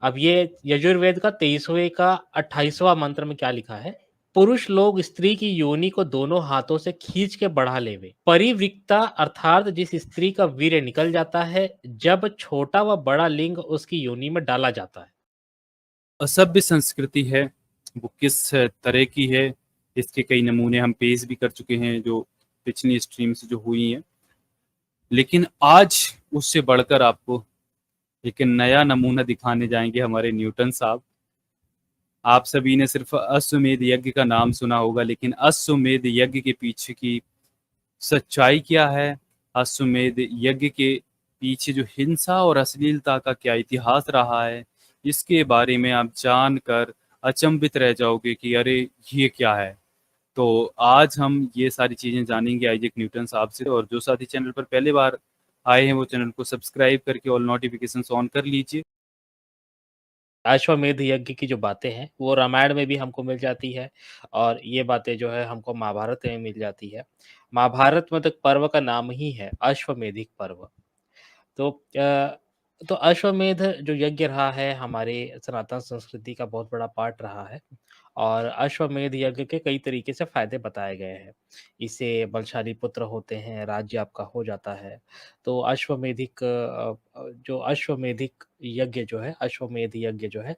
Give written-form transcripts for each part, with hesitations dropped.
अब ये यजुर्वेद का 23वें का 28वां मंत्र में क्या लिखा है? पुरुष लोग स्त्री की योनि को दोनों हाथों से खींच के बढ़ा लेवे। परिवृक्ता अर्थात जिस स्त्री का वीर्य निकल जाता है, जब छोटा व बड़ा लिंग उसकी योनि में डाला जाता है। असभ्य संस्कृति है, वो किस तरह की है, इसके कई नमूने हम पेश भी कर चुके हैं जो पिछली स्ट्रीम से जो हुई हैं। लेकिन आज उससे बढ़कर आपको एक नया नमूना दिखाने जाएंगे हमारे न्यूटन साहब। आप सभी ने सिर्फ अश्वमेध यज्ञ का नाम सुना होगा, लेकिन अश्वमेध यज्ञ के पीछे की सच्चाई क्या है, अश्वमेध यज्ञ के पीछे जो हिंसा और अश्लीलता का क्या इतिहास रहा है, इसके बारे में आप जानकर अचंभित रह जाओगे कि अरे ये क्या है। तो आज हम ये सारी चीज़ें जानेंगे आइजैक न्यूटन साहब से। और जो साथी चैनल पर पहली बार आए हैं वो चैनल को सब्सक्राइब करके ऑल नोटिफिकेशन ऑन कर लीजिए। अश्वमेध यज्ञ की जो बातें हैं, वो रामायण में भी हमको मिल जाती है और ये बातें जो है हमको महाभारत में मिल जाती है। महाभारत में तो पर्व का नाम ही है अश्वमेधिक पर्व। तो तो अश्वमेध जो यज्ञ रहा है हमारे सनातन संस्कृति का बहुत बड़ा पार्ट रहा है और अश्वमेध यज्ञ के कई तरीके से फायदे बताए गए हैं। इससे बलशाली पुत्र होते हैं, राज्य आपका हो जाता है। तो जो अश्वमेधिक यज्ञ जो है, अश्वमेध यज्ञ जो है,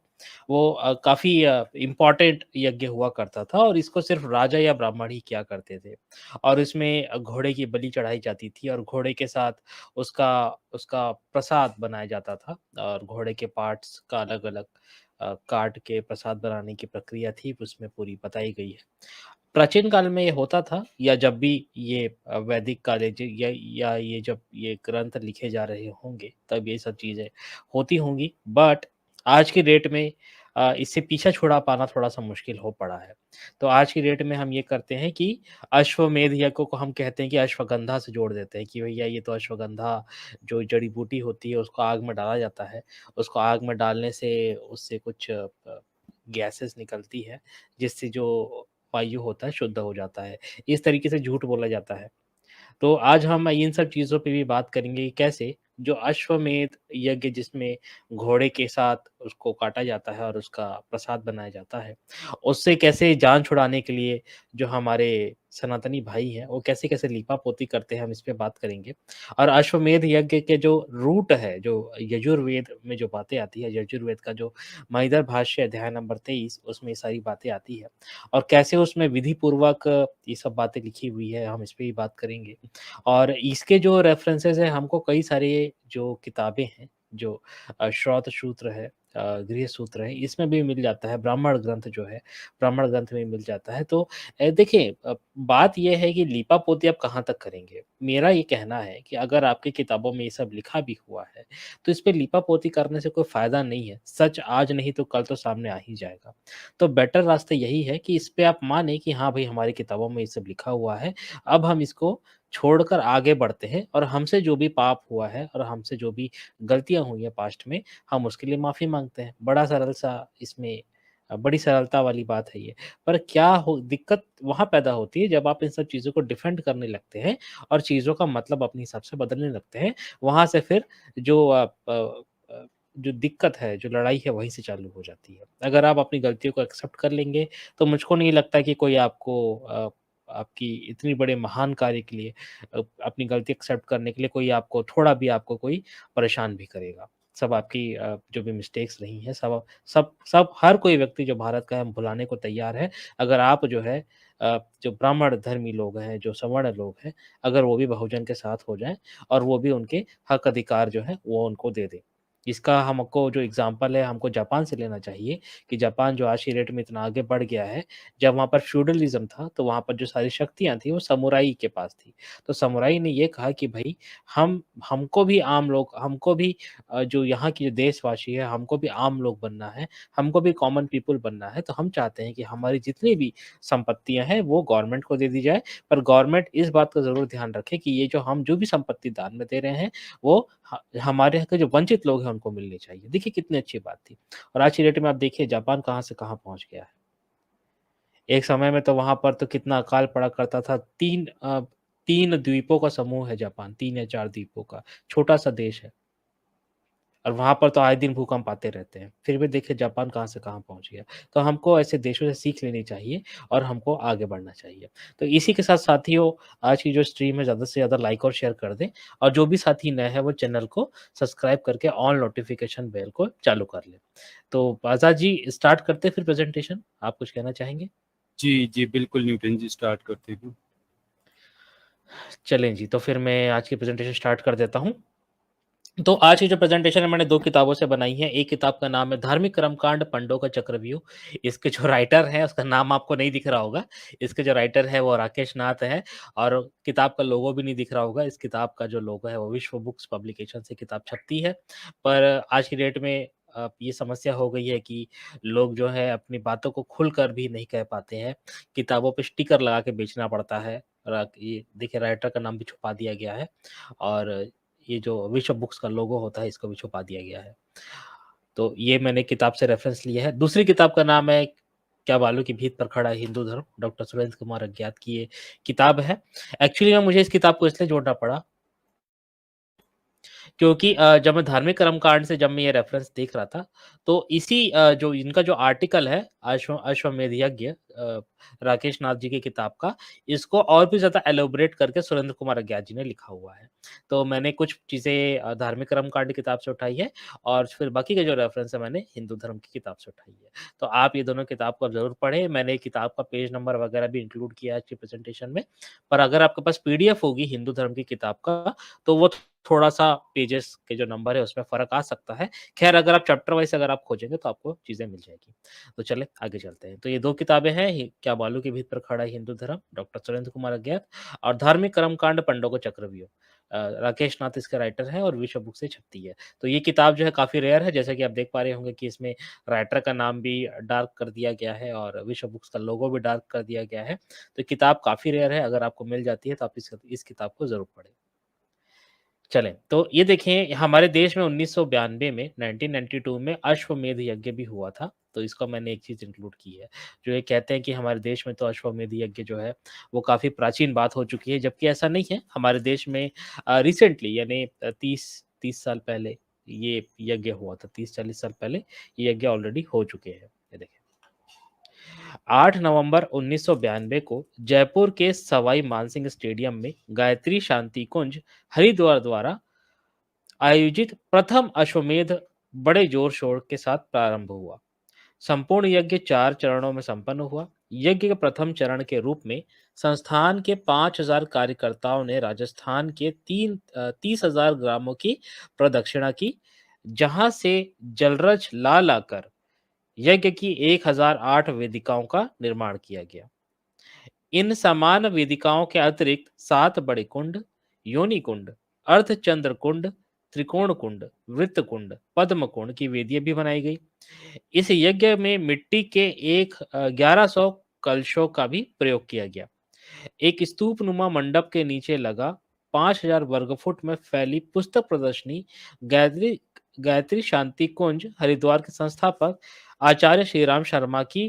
वो काफ़ी इम्पोर्टेंट यज्ञ हुआ करता था और इसको सिर्फ राजा या ब्राह्मण ही किया करते थे। और इसमें घोड़े की बलि चढ़ाई जाती थी और घोड़े के साथ उसका उसका प्रसाद बनाया जाता था और घोड़े के पार्ट्स का अलग-अलग काट के प्रसाद बनाने की प्रक्रिया थी, उसमें पूरी बताई गई है। प्राचीन काल में ये होता था या जब भी ये वैदिक काल या ये जब ये ग्रंथ लिखे जा रहे होंगे, तब ये सब चीज़ें होती होंगी। बट आज की डेट में इससे पीछा छुड़ा पाना थोड़ा-सा मुश्किल हो पड़ा है। तो आज की डेट में हम ये करते हैं कि अश्वमेध यज्ञ को हम कहते हैं कि अश्वगंधा से जोड़ देते हैं कि भैया ये तो अश्वगंधा जो जड़ी-बूटी होती है उसको आग में डाला जाता है। उसको आग में डालने से उससे कुछ गैसेज़ निकलती है, जिससे जो वायु होता है शुद्ध हो जाता है। इस तरीके से झूठ बोला जाता है। तो आज हम इन सब चीज़ों पे भी बात करेंगे कि कैसे जो अश्वमेध यज्ञ जिसमें घोड़े के साथ उसको काटा जाता है और उसका प्रसाद बनाया जाता है, उससे कैसे जान छुड़ाने के लिए जो हमारे सनातनी भाई हैं, वो कैसे-कैसे लीपा-पोती करते हैं, हम इस पे बात करेंगे। और अश्वमेध यज्ञ के जो रूट है, जो यजुर्वेद में जो बातें आती है, यजुर्वेद का जो महिधर भाष्य अध्याय नंबर 23 उसमें ये सारी बातें आती है। और कैसे उसमें विधि पूर्वक ये सब बातें लिखी हुई है, हम इस पे भी बात करेंगे। और इसके जो रेफ़रेंसेस हैं, हमको कई सारे जो किताबें हैं, जो श्रौत सूत्र है, गृह सूत्र है, इसमें भी मिल जाता है। ब्राह्मण ग्रंथ जो है, ब्राह्मण ग्रंथ में मिल जाता है। तो देखिए बात ये है कि लीपा-पोती आप कहाँ तक करेंगे? मेरा ये कहना है कि अगर आपकी किताबों में ये सब लिखा भी हुआ है, तो इस पे लीपा-पोती करने से कोई फ़ायदा नहीं है। सच आज नहीं तो कल तो सामने आ ही जाएगा। तो बेटर रास्ता यही है कि इस पे आप माने कि हाँ भाई हमारी किताबों में ये सब लिखा हुआ है। अब हम इसको छोड़कर आगे बढ़ते हैं और हमसे जो भी पाप हुआ है और हमसे जो भी गलतियाँ हुई हैं पास्ट में, हम उसके लिए माफ़ी माँगते हैं। बड़ा सरल-सा इसमें बड़ी सरलता वाली बात है ये। पर क्या हो दिक्कत वहाँ पैदा होती है जब आप इन सब चीज़ों को डिफेंड करने लगते हैं और चीज़ों का मतलब अपने हिसाब से बदलने लगते हैं। वहाँ से फिर जो अ, जो दिक्कत है, जो लड़ाई है वहीं से चालू हो जाती है। अगर आप अपनी गलतियों को एक्सेप्ट कर लेंगे, तो मुझको नहीं लगता कि कोई आपको आपकी इतनी बड़े महान कार्य के लिए अपनी गलती एक्सेप्ट करने के लिए कोई आपको थोड़ा भी आपको कोई परेशान भी करेगा। सब आपकी जो भी मिस्टेक्स रही हैं, सब सब सब हर कोई व्यक्ति जो भारत का है, भुलाने को तैयार है। अगर आप जो है जो ब्राह्मण धर्मी लोग हैं, जो सवर्ण लोग हैं, अगर वो भी बहुजन के साथ हो जाएँ और वो भी उनके हक अधिकार जो है, वो उनको दे दें। इसका हमको जो एग्ज़ाम्पल है, हमको जापान से लेना चाहिए कि जापान जो आज की डेट में इतना आगे बढ़ गया है, जब वहाँ पर फ्यूडलिज़्म था, तो वहाँ पर जो सारी शक्तियाँ थी, वो समुराई के पास थी। तो समुराई ने ये कहा कि भई हम हमको भी आम लोग हमको भी जो यहाँ की जो देशवासी है, हमको भी आम लोग बनना है, हमको भी कॉमन पीपल बनना है, तो हम चाहते हैं कि हमारी जितनी भी संपत्तियाँ हैं, वो गवर्नमेंट को दे दी जाए। पर गवर्नमेंट इस बात का ज़रूर ध्यान रखे कि ये जो भी संपत्ति दान में दे रहे हैं, वो हमारे यहाँ के जो वंचित लोग हैं, उनको मिलनी चाहिए। देखिए कितनी अच्छी बात थी और आज की डेट में आप देखिए जापान कहाँ से कहाँ पहुँच गया है। एक समय में तो वहाँ पर तो कितना अकाल पड़ा करता था। 3 द्वीपों का समूह है जापान, 3 या 4 द्वीपों का, छोटा-सा देश है। और वहाँ पर तो आए दिन भूकंप आते रहते हैं। फिर भी देखिए जापान कहाँ से कहाँ पहुँच गया। तो हमको ऐसे देशों से सीख लेनी चाहिए और हमको आगे बढ़ना चाहिए। तो इसी के साथ साथियों आज की जो स्ट्रीम है ज़्यादा से ज़्यादा लाइक और शेयर कर दें और जो भी साथी नए हैं वो चैनल को सब्सक्राइब करके ऑल नोटिफ़िकेशन बेल को चालू कर लें। तो आज़ाद जी स्टार्ट करते हैं फिर प्रेज़ेंटेशन, आप कुछ कहना चाहेंगे? जी, जी, बिल्कुल न्यूटन जी स्टार्ट करते हैं। चलें जी, तो फिर मैं आज की प्रेज़ेंटेशन स्टार्ट कर देता हूँ। तो आज की जो प्रेज़ेंटेशन है मैंने 2 किताबों से बनाई है। एक किताब का नाम है धार्मिक कर्मकांड पंडों का चक्रव्यूह। इसके जो राइटर हैं उसका नाम आपको नहीं दिख रहा होगा। इसके जो राइटर है वो राकेश नाथ हैं और किताब का लोगो भी नहीं दिख रहा होगा। इस किताब का जो लोगो है वो विश्व बुक्स पब्लिकेशन से किताब छपती है। पर आज की डेट में ये समस्या हो गई है कि लोग जो है अपनी बातों को खुलकर भी नहीं कह पाते हैं। किताबों पे स्टिकर लगा के बेचना पड़ता है। ये देखिए राइटर का नाम भी छुपा दिया गया है और ये जो विश्व बुक्स का लोगो होता है इसको भी छुपा दिया गया है। तो ये मैंने किताब से रेफ़रेंस लिया है। दूसरी किताब का नाम है क्या बालों की भीत पर खड़ा है हिंदू धर्म, डॉक्टर सुरेंद्र कुमार अज्ञात की ये किताब है। एक्चुअली में मुझे इस किताब को इसलिए जोड़ना पड़ा क्योंकि जब मैं धार्मिक कर्मकांड से जब मैं ये रेफ़रेंस देख रहा था, तो इसी जो इनका जो आर्टिकल है अश्वमेध यज्ञ राकेश नाथ जी की किताब का, इसको और भी ज़्यादा एलैबोरेट करके सुरेंद्र कुमार अज्ञात जी ने लिखा हुआ है। तो मैंने कुछ चीज़ें धार्मिक कर्मकांड की किताब से उठाई है और फिर बाकी के जो रेफ़रेंस है मैंने हिंदू धर्म की किताब से उठाई है। तो आप ये दोनों किताब को ज़रूर पढ़ें, मैंने किताब का पेज नंबर वगैरह भी इंक्लूड किया है आज की प्रेज़ेंटेशन में। पर अगर आपके पास पीडीएफ होगी हिंदू धर्म की किताब का, तो वो थोड़ा-सा पेजेज़ के जो नंबर है उसमें फ़र्क आ सकता है। ख़ैर अगर आप चैप्टर वाइज़ अगर आप खोजेंगे तो आपको चीज़ें मिल जाएगी। तो चलें आगे चलते हैं। तो ये 2 किताबें हैं हि क्या बालू के भीत पर खड़ा है हिंदू धर्म, डॉक्टर सुरेंद्र कुमार अज्ञात और धार्मिक कर्मकांड पंडों का चक्रव्यूह। राकेश नाथ इसके राइटर हैं और विश्व बुक से छपती है। तो ये किताब जो है काफ़ी रेयर है जैसा कि आप देख पा रहे होंगे कि इसमें राइटर का नाम भी डार्क कर दिया गया है और विश्व बुक्स का लोगो भी डार्क कर दिया गया है। तो किताब काफ़ी रेयर है, अगर आपको मिल जाती है तो आप इस किताब को ज़रूर पढ़ें। चलें, तो ये देखें हमारे देश में 1992 में 1992 में अश्वमेध यज्ञ भी हुआ था, तो इसको मैंने एक चीज़ इंक्लूड की है। जो ये कहते हैं कि हमारे देश में तो अश्वमेध यज्ञ जो है, वो काफ़ी प्राचीन बात हो चुकी है, जबकि ऐसा नहीं है। हमारे देश में रिसेंटली यानी 30 साल पहले ये यज्ञ हुआ था, 30-40 साल पहले ये यज्ञ ऑलरेडी हो चुके हैं। ये देखें। 8 नवंबर 1992 को जयपुर के सवाई मानसिंह स्टेडियम में गायत्री शांति कुंज हरिद्वार द्वारा आयोजित प्रथम अश्वमेध बड़े जोर शोर के साथ प्रारंभ हुआ। संपूर्ण यज्ञ 4 चरणों में संपन्न हुआ। यज्ञ के प्रथम चरण के रूप में संस्थान के 5,000 कार्यकर्ताओं ने राजस्थान के 30,000 ग्रामों की प्रदक्षिणा की, जहां से जलरज ला लाकर यज्ञ की 1008 वेदिकाओं का निर्माण किया गया। इन समान वेदिकाओं के अतिरिक्त 7 बड़े कुंड, योनि कुंड, अर्धचंद्र कुंड, त्रिकोण कुंड, वृत्त कुंड, पद्म कुंड की वेदियां भी बनाई गई। इस यज्ञ में मिट्टी के 1100 कलशों का भी प्रयोग किया गया। एक स्तूप नुमा मंडप के नीचे लगा 5,000 वर्ग फुट में फैली पुस्तक प्रदर्शनी गायत्री गायत्री शांति कुंज हरिद्वार के संस्थापक आचार्य श्रीराम शर्मा की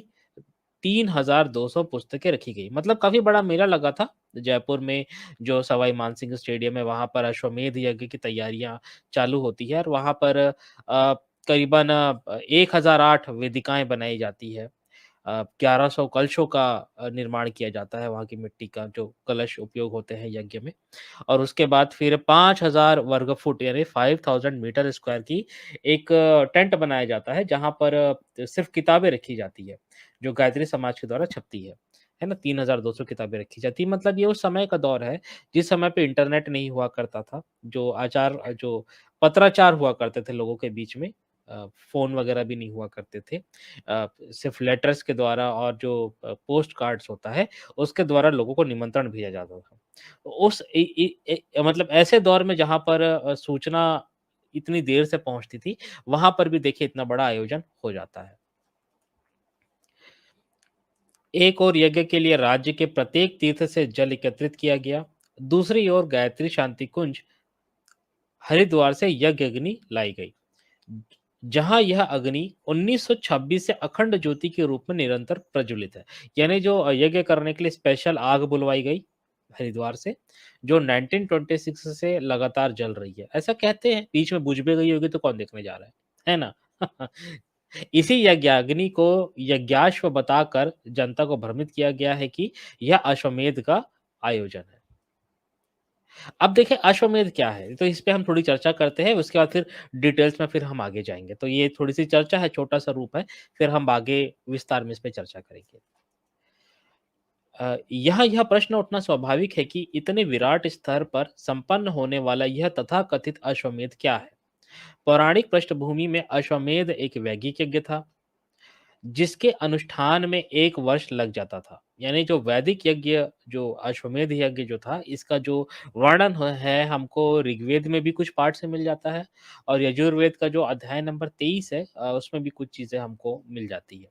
3,200 पुस्तकें रखी गई। मतलब काफी बड़ा मेला लगा था जयपुर में, जो सवाई मानसिंह स्टेडियम है वहां पर अश्वमेध यज्ञ की तैयारियां चालू होती है और वहां पर करीबन 1008 वेदिकाएं बनाई जाती है। 1100 कलशों का निर्माण किया जाता है, वहाँ की मिट्टी का जो कलश उपयोग होते हैं यज्ञ में। और उसके बाद फिर 5,000 वर्ग फुट यानी 5,000 मीटर स्क्वायर की एक टेंट बनाया जाता है, जहाँ पर सिर्फ किताबें रखी जाती है, जो गायत्री समाज के द्वारा छपती है ना? 3,200 किताबें रखी जाती है। मतलब ये उस समय का दौर है, जिस समय पे इंटरनेट नहीं हुआ करता था, जो पत्राचार हुआ करते थे लोगों के बीच में, फ़ोन वगैरह भी नहीं हुआ करते थे। सिर्फ़ लेटर्स के द्वारा और जो पोस्ट कार्ड्स होता है, उसके द्वारा लोगों को निमंत्रण भेजा जाता था। उस इ इ मतलब ऐसे दौर में जहाँ पर सूचना इतनी देर से पहुँचती थी, वहाँ पर भी देखिए इतना बड़ा आयोजन हो जाता है। एक ओर यज्ञ के लिए राज्य के प्रत्येक तीर्थ से जल एकत्रित किया गया, दूसरी ओर गायत्री शांति कुंज हरिद्वार से यज्ञ अग्नि लाई गई। जहां यह अग्नि 1926 से अखंड ज्योति के रूप में निरंतर प्रज्वलित है। यानी जो यज्ञ करने के लिए स्पेशल आग बुलवाई गई, हरिद्वार से, जो 1926 से लगातार जल रही है। ऐसा कहते हैं, बीच में बुझ भी गई होगी तो कौन देखने जा रहा है ना? इसी यज्ञाग्नि को यज्ञाश्व बताकर जनता को भ्रमित किया गया है कि यह अश्वमेध का आयोजन है। अब देखें अश्वमेध क्या है? तो इस पे हम थोड़ी चर्चा करते हैं, उसके बाद फिर डिटेल्स में फिर हम आगे जाएँगे। तो ये थोड़ी-सी चर्चा है, छोटा-सा रूप है, फिर हम आगे विस्तार में इस पे चर्चा करेंगे। यहाँ यह प्रश्न उठना स्वाभाविक है कि इतने विराट स्तर पर संपन्न होने वाला यह तथाकथित अश्वमेध क्या है? पौराणिक पृष्ठभूमि में अश्वमेध एक वैदिक यज्ञ था, जिसके अनुष्ठान में 1 वर्ष लग जाता था। यानी जो वैदिक यज्ञ, जो अश्वमेध यज्ञ जो था, इसका जो वर्णन है हमको ऋग्वेद में भी कुछ पाठ से मिल जाता है और यजुर्वेद का जो अध्याय नंबर 23 है उसमें भी कुछ चीज़ें हमको मिल जाती है।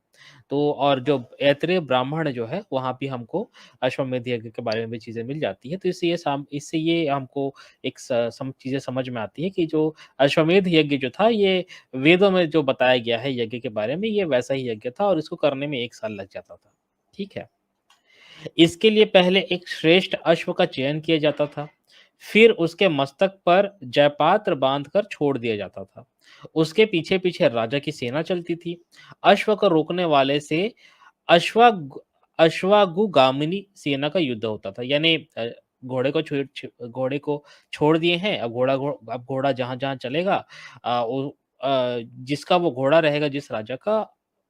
तो और जो ऐत्रेय ब्राह्मण जो है, वहाँ भी हमको अश्वमेध यज्ञ के बारे में भी चीज़ें मिल जाती हैं। तो इससे ये हमको एक स सम चीज़ें समझ में आती है कि जो अश्वमेध यज्ञ जो था, ये वेदों में जो बताया गया है यज्ञ के बारे में, ये वैसा ही यज्ञ था और इसको करने में 1 साल लग जाता था। ठीक है? इसके लिए पहले एक श्रेष्ठ अश्व का चयन किया जाता था, फिर उसके मस्तक पर जयपात्र बांधकर छोड़ दिया जाता था। उसके पीछे-पीछे राजा की सेना चलती थी। अश्व को रोकने वाले से अश्वाग अश्वागुगामिनी सेना का युद्ध होता था। यानी घोड़े को छोड़ दिए हैं, अब घोड़ा जहाँ-जहाँ चलेगा जिसका वो घोड़ा रहेगा, जिस राजा का,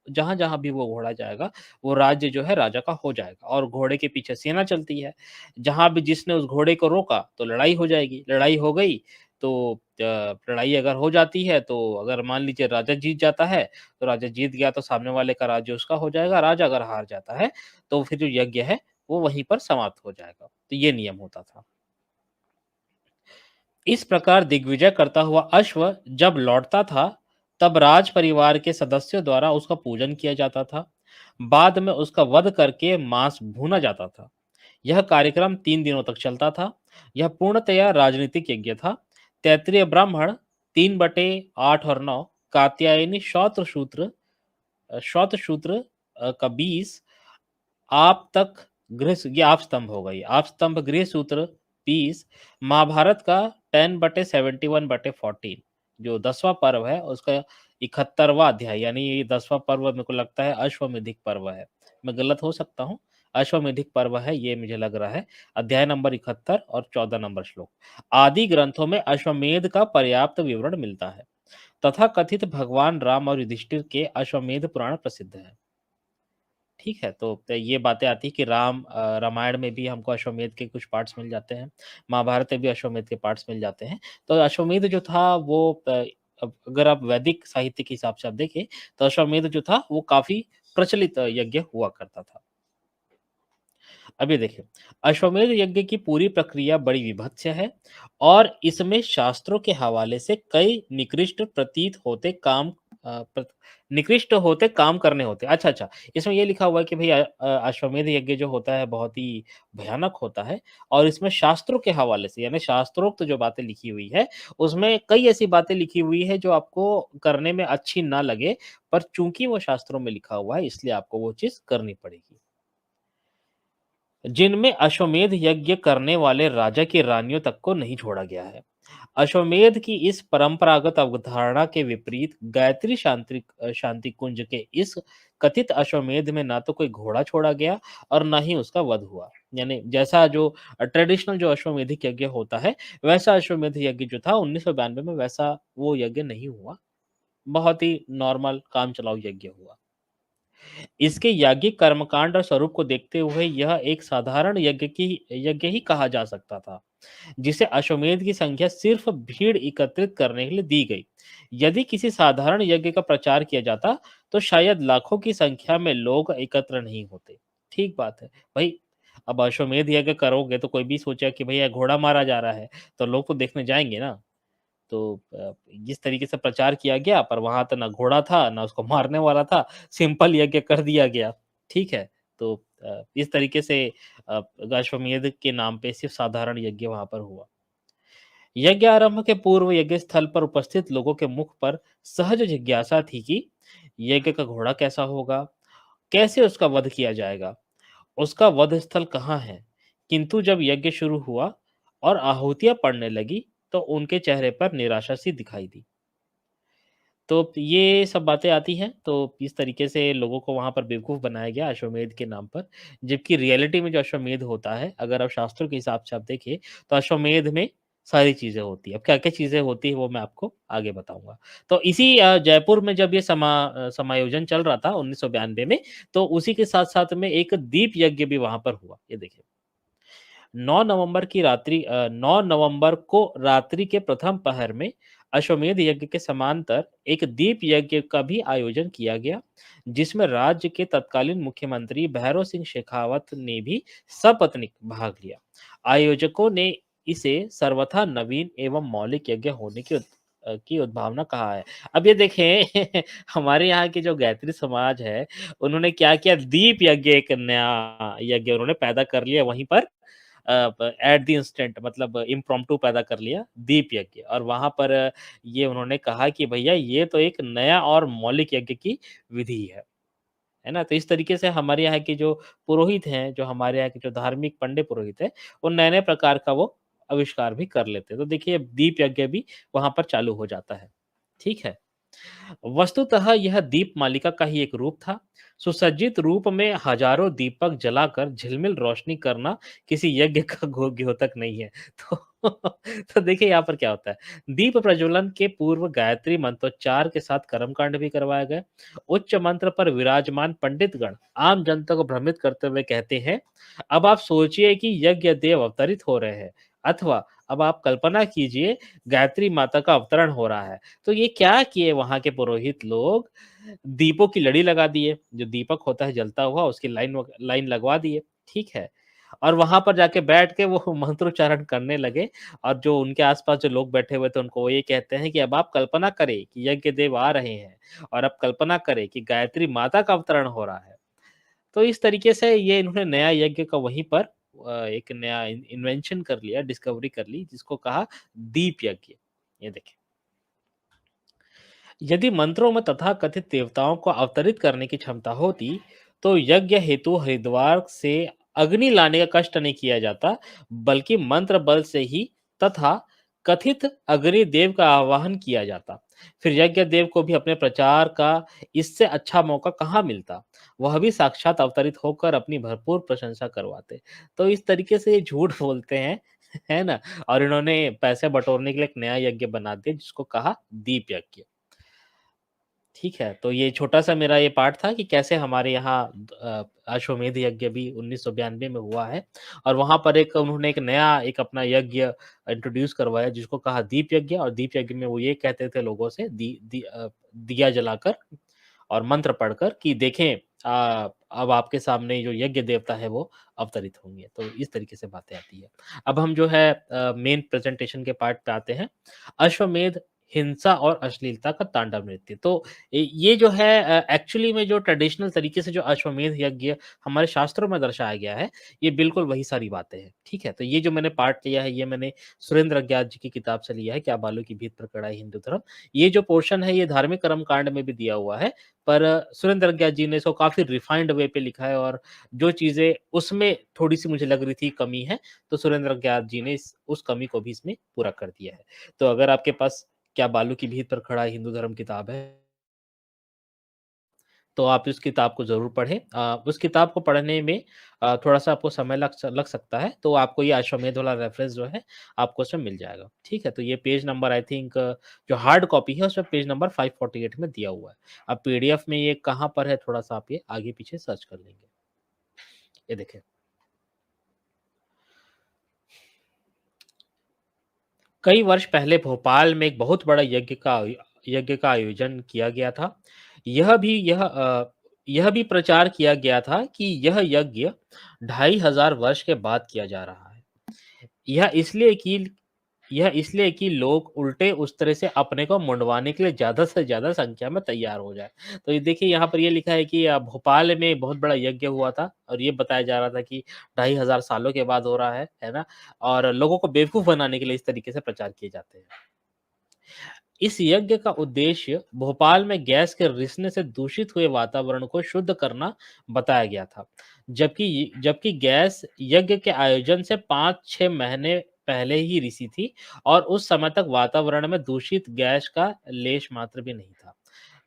जहाँ-जहाँ भी वो घोड़ा जाएगा, वो राज्य जो है राजा का हो जाएगा और घोड़े के पीछे सेना चलती है। जहाँ भी जिसने उस घोड़े को रोका तो लड़ाई हो जाएगी, लड़ाई हो गई तो लड़ाई अगर हो जाती है तो अगर मान लीजिए राजा जीत जाता है, तो राजा जीत गया तो सामने वाले का राज्य उसका हो जाएगा, राजा अगर हार जाता है, तो फिर जो यज्ञ है, वो वहीं पर समाप्त हो जाएगा। तो ये नियम होता था। इस प्रकार दिग्विजय करता हुआ अश्व जब लौटता था, तब राज परिवार के सदस्यों द्वारा उसका पूजन किया जाता था। बाद में उसका वध करके मांस भूना जाता था। यह कार्यक्रम 3 दिनों तक चलता था। यह पूर्णतया राजनीतिक यज्ञ था। तैत्तिरीय ब्राह्मण 3/8 और 9, कात्यायनी श्रौतशूद्र का 20, आप तक ये आप स्तंभ हो गई। आप स्तंभ गृह सूत्र 20, महाभारत का 10/71/14 जो 10वां पर्व है, उसका 71वां अध्याय, यानी ये 10वां पर्व मेरे को लगता है अश्वमेधिक पर्व है। मैं गलत हो सकता हूँ। अश्वमेधिक पर्व है ये मुझे लग रहा है। अध्याय नंबर 71 और 14 नंबर श्लोक। आदि ग्रंथों में अश्वमेध का पर्याप्त विवरण मिलता है। तथाकथित भगवान राम और युधिष्ठिर के अश्वमेध पुराण प्रसिद्ध है। ठीक है, तो ये बातें आती हैं कि रामायण में भी हमको अश्वमेध के कुछ पार्ट्स मिल जाते हैं, महाभारत में भी अश्वमेध के पार्ट्स मिल जाते हैं। तो अश्वमेध जो था वो अब अगर आप वैदिक साहित्य के हिसाब से आप देखें, तो अश्वमेध जो था वो काफ़ी प्रचलित यज्ञ हुआ करता था। अब ये देखिए, अश्वमेध यज्ञ की पूरी प्रक्रिया बड़ी विभत्स है और इसमें शास्त्रों के हवाले से कई निकृष्ट होते काम करने होते हैं। अच्छा, इसमें ये लिखा हुआ है कि भई अश्वमेध यज्ञ जो होता है बहुत ही भयानक होता है और इसमें शास्त्रों के हवाले से, यानी शास्त्रोक्त जो बातें लिखी हुई है, उसमें कई ऐसी बातें लिखी हुई है जो आपको करने में अच्छी ना लगे, पर चूँकि वो शास्त्रों में लिखा हुआ है इसलिए आपको वो चीज़ करनी पड़ेगी। जिनमें अश्वमेध यज्ञ करने वाले राजा की रानियों तक को नहीं छोड़ा गया है। अश्वमेध की इस परंपरागत अवधारणा के विपरीत गायत्री शांति कुंज के इस कथित अश्वमेध में ना तो कोई घोड़ा छोड़ा गया और ना ही उसका वध हुआ। यानी जैसा जो ट्रेडिशनल जो अश्वमेधिक यज्ञ होता है, वैसा अश्वमेध यज्ञ जो था 1992 में वैसा वो यज्ञ नहीं हुआ। बहुत ही नॉर्मल काम चलाऊ यज्ञ हुआ। इसके याज्ञिक कर्मकांड और स्वरूप को देखते हुए यह एक साधारण यज्ञ ही कहा जा सकता था, जिसे अश्वमेध की संख्या सिर्फ भीड़ एकत्रित करने के लिए दी गई। यदि किसी साधारण यज्ञ का प्रचार किया जाता, तो शायद लाखों की संख्या में लोग एकत्र नहीं होते। ठीक बात है। भाई, अब अश्वमेध यज्ञ करोगे तो कोई भी सोचा कि भैया घोड़ा मारा जा रहा है, तो लोग तो देखने जाएँगे ना। तो जिस तरीके से प्रचार किया गया, पर वहाँ तो ना घोड़ा था, ना उसको मारने वाला था, सिंपल यज्ञ कर दिया गया। ठीक है? तो इस तरीके से अ, अश्वमेध के नाम पे सिर्फ़ साधारण यज्ञ वहाँ पर हुआ। यज्ञ आरंभ के पूर्व यज्ञ स्थल पर उपस्थित लोगों के मुख पर सहज जिज्ञासा थी कि यज्ञ का घोड़ा कैसा होगा? कैसे उसका वध किया जाएगा? उसका वध स्थल कहाँ है? किंतु जब यज्ञ शुरू हुआ और आहुतियाँ पड़ने लगी, तो उनके चेहरे पर निराशा सी दिखाई दी। तो ये सब बातें आती हैं, तो इस तरीके से लोगों को वहाँ पर बेवकूफ़ बनाया गया अश्वमेध के नाम पर। जबकि रियलिटी में जो अश्वमेध होता है, अगर आप शास्त्रों के हिसाब से आप देखें, तो अश्वमेध में सारी चीज़ें होती हैं। अब क्या-क्या चीज़ें होती हैं, वो मैं आपको आगे बताऊँगा। तो इसी जयपुर में जब ये समायोजन चल रहा था 1992 में, तो उसी के साथ-साथ में एक दीप यज्ञ भी वहाँ पर हुआ। ये देखिए। 9 नवंबर को रात्रि के प्रथम पहर में अश्वमेध यज्ञ के समांतर एक दीप यज्ञ का भी आयोजन किया गया, जिसमें राज्य के तत्कालीन मुख्यमंत्री भैरव सिंह शेखावत ने भी सपत्नीक भाग लिया। आयोजकों ने इसे सर्वथा नवीन एवं मौलिक यज्ञ होने की उद्भावना कहा है। अब ये देखें हमारे यहाँ के जो गायत्री समाज है, उन्होंने क्या किया, दीप यज्ञ एक नया यज्ञ उन्होंने पैदा कर लिया वहीं पर एट द इंस्टेंट, मतलब इम्प्रॉम्प्टू पैदा कर लिया दीप यज्ञ, और वहाँ पर ये उन्होंने कहा कि भैया ये तो एक नया और मौलिक यज्ञ की विधि है ना? तो इस तरीके से हमारे यहाँ के जो पुरोहित हैं, जो हमारे यहाँ के जो धार्मिक पंडित पुरोहित हैं, वो नए-नए प्रकार का वो आविष्कार भी कर लेते हैं। तो देखिए दीप यज्ञ भी वहाँ पर चालू हो जाता है। ठीक है? वस्तुतः यह दीपमालिका का ही एक रूप था। सुसज्जित रूप में हजारों दीपक जलाकर झिलमिल रोशनी करना किसी यज्ञ का द्योतक नहीं है। तो तो देखिए यहाँ पर क्या होता है, दीप प्रज्वलन के पूर्व गायत्री मंत्रोच्चार के साथ कर्मकांड भी करवाया गया। उच्च मंत्र पर विराजमान पंडितगण आम जनता को भ्रमित करते हुए कहते हैं, अब आप सोचिए कि यज्ञ देव अवतरित हो रहे हैं, अथवा अब आप कल्पना कीजिए गायत्री माता का अवतरण हो रहा है। तो ये क्या किए वहाँ के पुरोहित लोग, दीपों की लड़ी लगा दिए, जो दीपक होता है जलता हुआ उसकी लाइन लगवा दिए, ठीक है? और वहाँ पर जाके बैठ के वो मंत्रोच्चारण करने लगे, और जो उनके आस-पास जो लोग बैठे हुए थे उनको वो ये कहते हैं कि अब आप कल्पना करें कि यज्ञ देव आ रहे हैं, और अब कल्पना करें कि गायत्री माता का अवतरण हो रहा है। तो इस तरीके से ये इन्होंने नया यज्ञ का वहीं पर एक नया इन्वेंशन कर लिया, डिस्कवरी कर ली, जिसको कहा दीप यज्ञ। ये देखिए। यदि मंत्रों में तथाकथित देवताओं को अवतरित करने की क्षमता होती, तो यज्ञ हेतु हरिद्वार से अग्नि लाने का कष्ट नहीं किया जाता, बल्कि मंत्र बल से ही तथा कथित अग्नि देव का आवाहन किया जाता। फिर यज्ञ देव को भी अपने प्रचार का इससे अच्छा मौका कहाँ मिलता? वह भी साक्षात अवतरित होकर अपनी भरपूर प्रशंसा करवाते। तो इस तरीके से ये झूठ बोलते हैं, है ना? और इन्होंने पैसे बटोरने के लिए एक नया यज्ञ बना दिया जिसको कहा दीप यज्ञ। ठीक है, तो ये छोटा-सा मेरा ये पार्ट था कि कैसे हमारे यहाँ अश्वमेध यज्ञ भी 1992 में हुआ है, और वहाँ पर एक उन्होंने एक नया एक अपना यज्ञ इंट्रोड्यूस करवाया जिसको कहा दीप यज्ञ, और दीप यज्ञ में वो ये कहते थे लोगों से दिया जलाकर और मंत्र पढ़कर कि देखें अब आपके सामने जो यज्ञ देवता है वो अवतरित होंगे। तो इस तरीके से बातें आती है। अब हम जो है मेन प्रेज़ेंटेशन के पार्ट पे आते हैं। अश्वमेध हिंसा और अश्लीलता का तांडव नृत्य। तो ये जो है एक्चुअली में जो ट्रेडिशनल तरीके से जो अश्वमेध यज्ञ हमारे शास्त्रों में दर्शाया गया है, ये बिल्कुल वही सारी बातें हैं। ठीक है? तो ये जो मैंने पार्ट लिया है, ये मैंने सुरेंद्र अज्ञात जी की किताब से लिया है, क्या बालों की भीत पर कड़ा है हिंदू धर्म। ये जो पोर्शन है, ये धार्मिक कर्मकांड में भी दिया हुआ है, पर सुरेंद्र अज्ञात जी ने इसको काफ़ी रिफाइंड वे पे लिखा है, और जो चीज़ें उसमें थोड़ी-सी मुझे लग रही थी कमी है, तो सुरेंद्र अज्ञात जी ने इस उस कमी को भी इसमें पूरा कर दिया है। तो अगर आपके पास क्या बालू की भीत पर खड़ा है हिंदू धर्म किताब है, तो आप इस किताब को ज़रूर पढ़ें। उस किताब को पढ़ने में थोड़ा-सा आपको समय लग सकता है, तो आपको ये अश्वमेध वाला रेफ़रेंस जो है, आपको उसमें मिल जाएगा। ठीक है? तो ये पेज नंबर आई थिंक जो हार्ड कॉपी है, उसमें पेज नंबर 548 में दिया हुआ है। अब पीडीएफ में ये कहाँ पर है, थोड़ा-सा आप ये आगे-पीछे सर्च कर लेंगे। ये देखें। कई वर्ष पहले भोपाल में एक बहुत बड़ा यज्ञ का आयोजन किया गया था। यह भी प्रचार किया गया था कि यह यज्ञ 2500 वर्ष के बाद किया जा रहा है। यह इसलिए कि यह इसलिए कि लोग उल्टे उस तरह से अपने को मुँडवाने के लिए ज़्यादा से ज़्यादा संख्या में तैयार हो जाएँ। तो ये देखिए यहाँ पर ये लिखा है कि भोपाल में बहुत बड़ा यज्ञ हुआ था, और ये बताया जा रहा था कि 2500 सालों के बाद हो रहा है ना? और लोगों को बेवकूफ़ बनाने के लिए इस तरीके से प्रचार किए जाते हैं। इस यज्ञ का उद्देश्य भोपाल में गैस के रिसने से दूषित हुए वातावरण को शुद्ध करना बताया गया था। जबकि गैस यज्ञ के आयोजन से 5-6 महीने पहले ही रिसी थी और उस समय तक वातावरण में दूषित गैस का लेश मात्र भी नहीं था।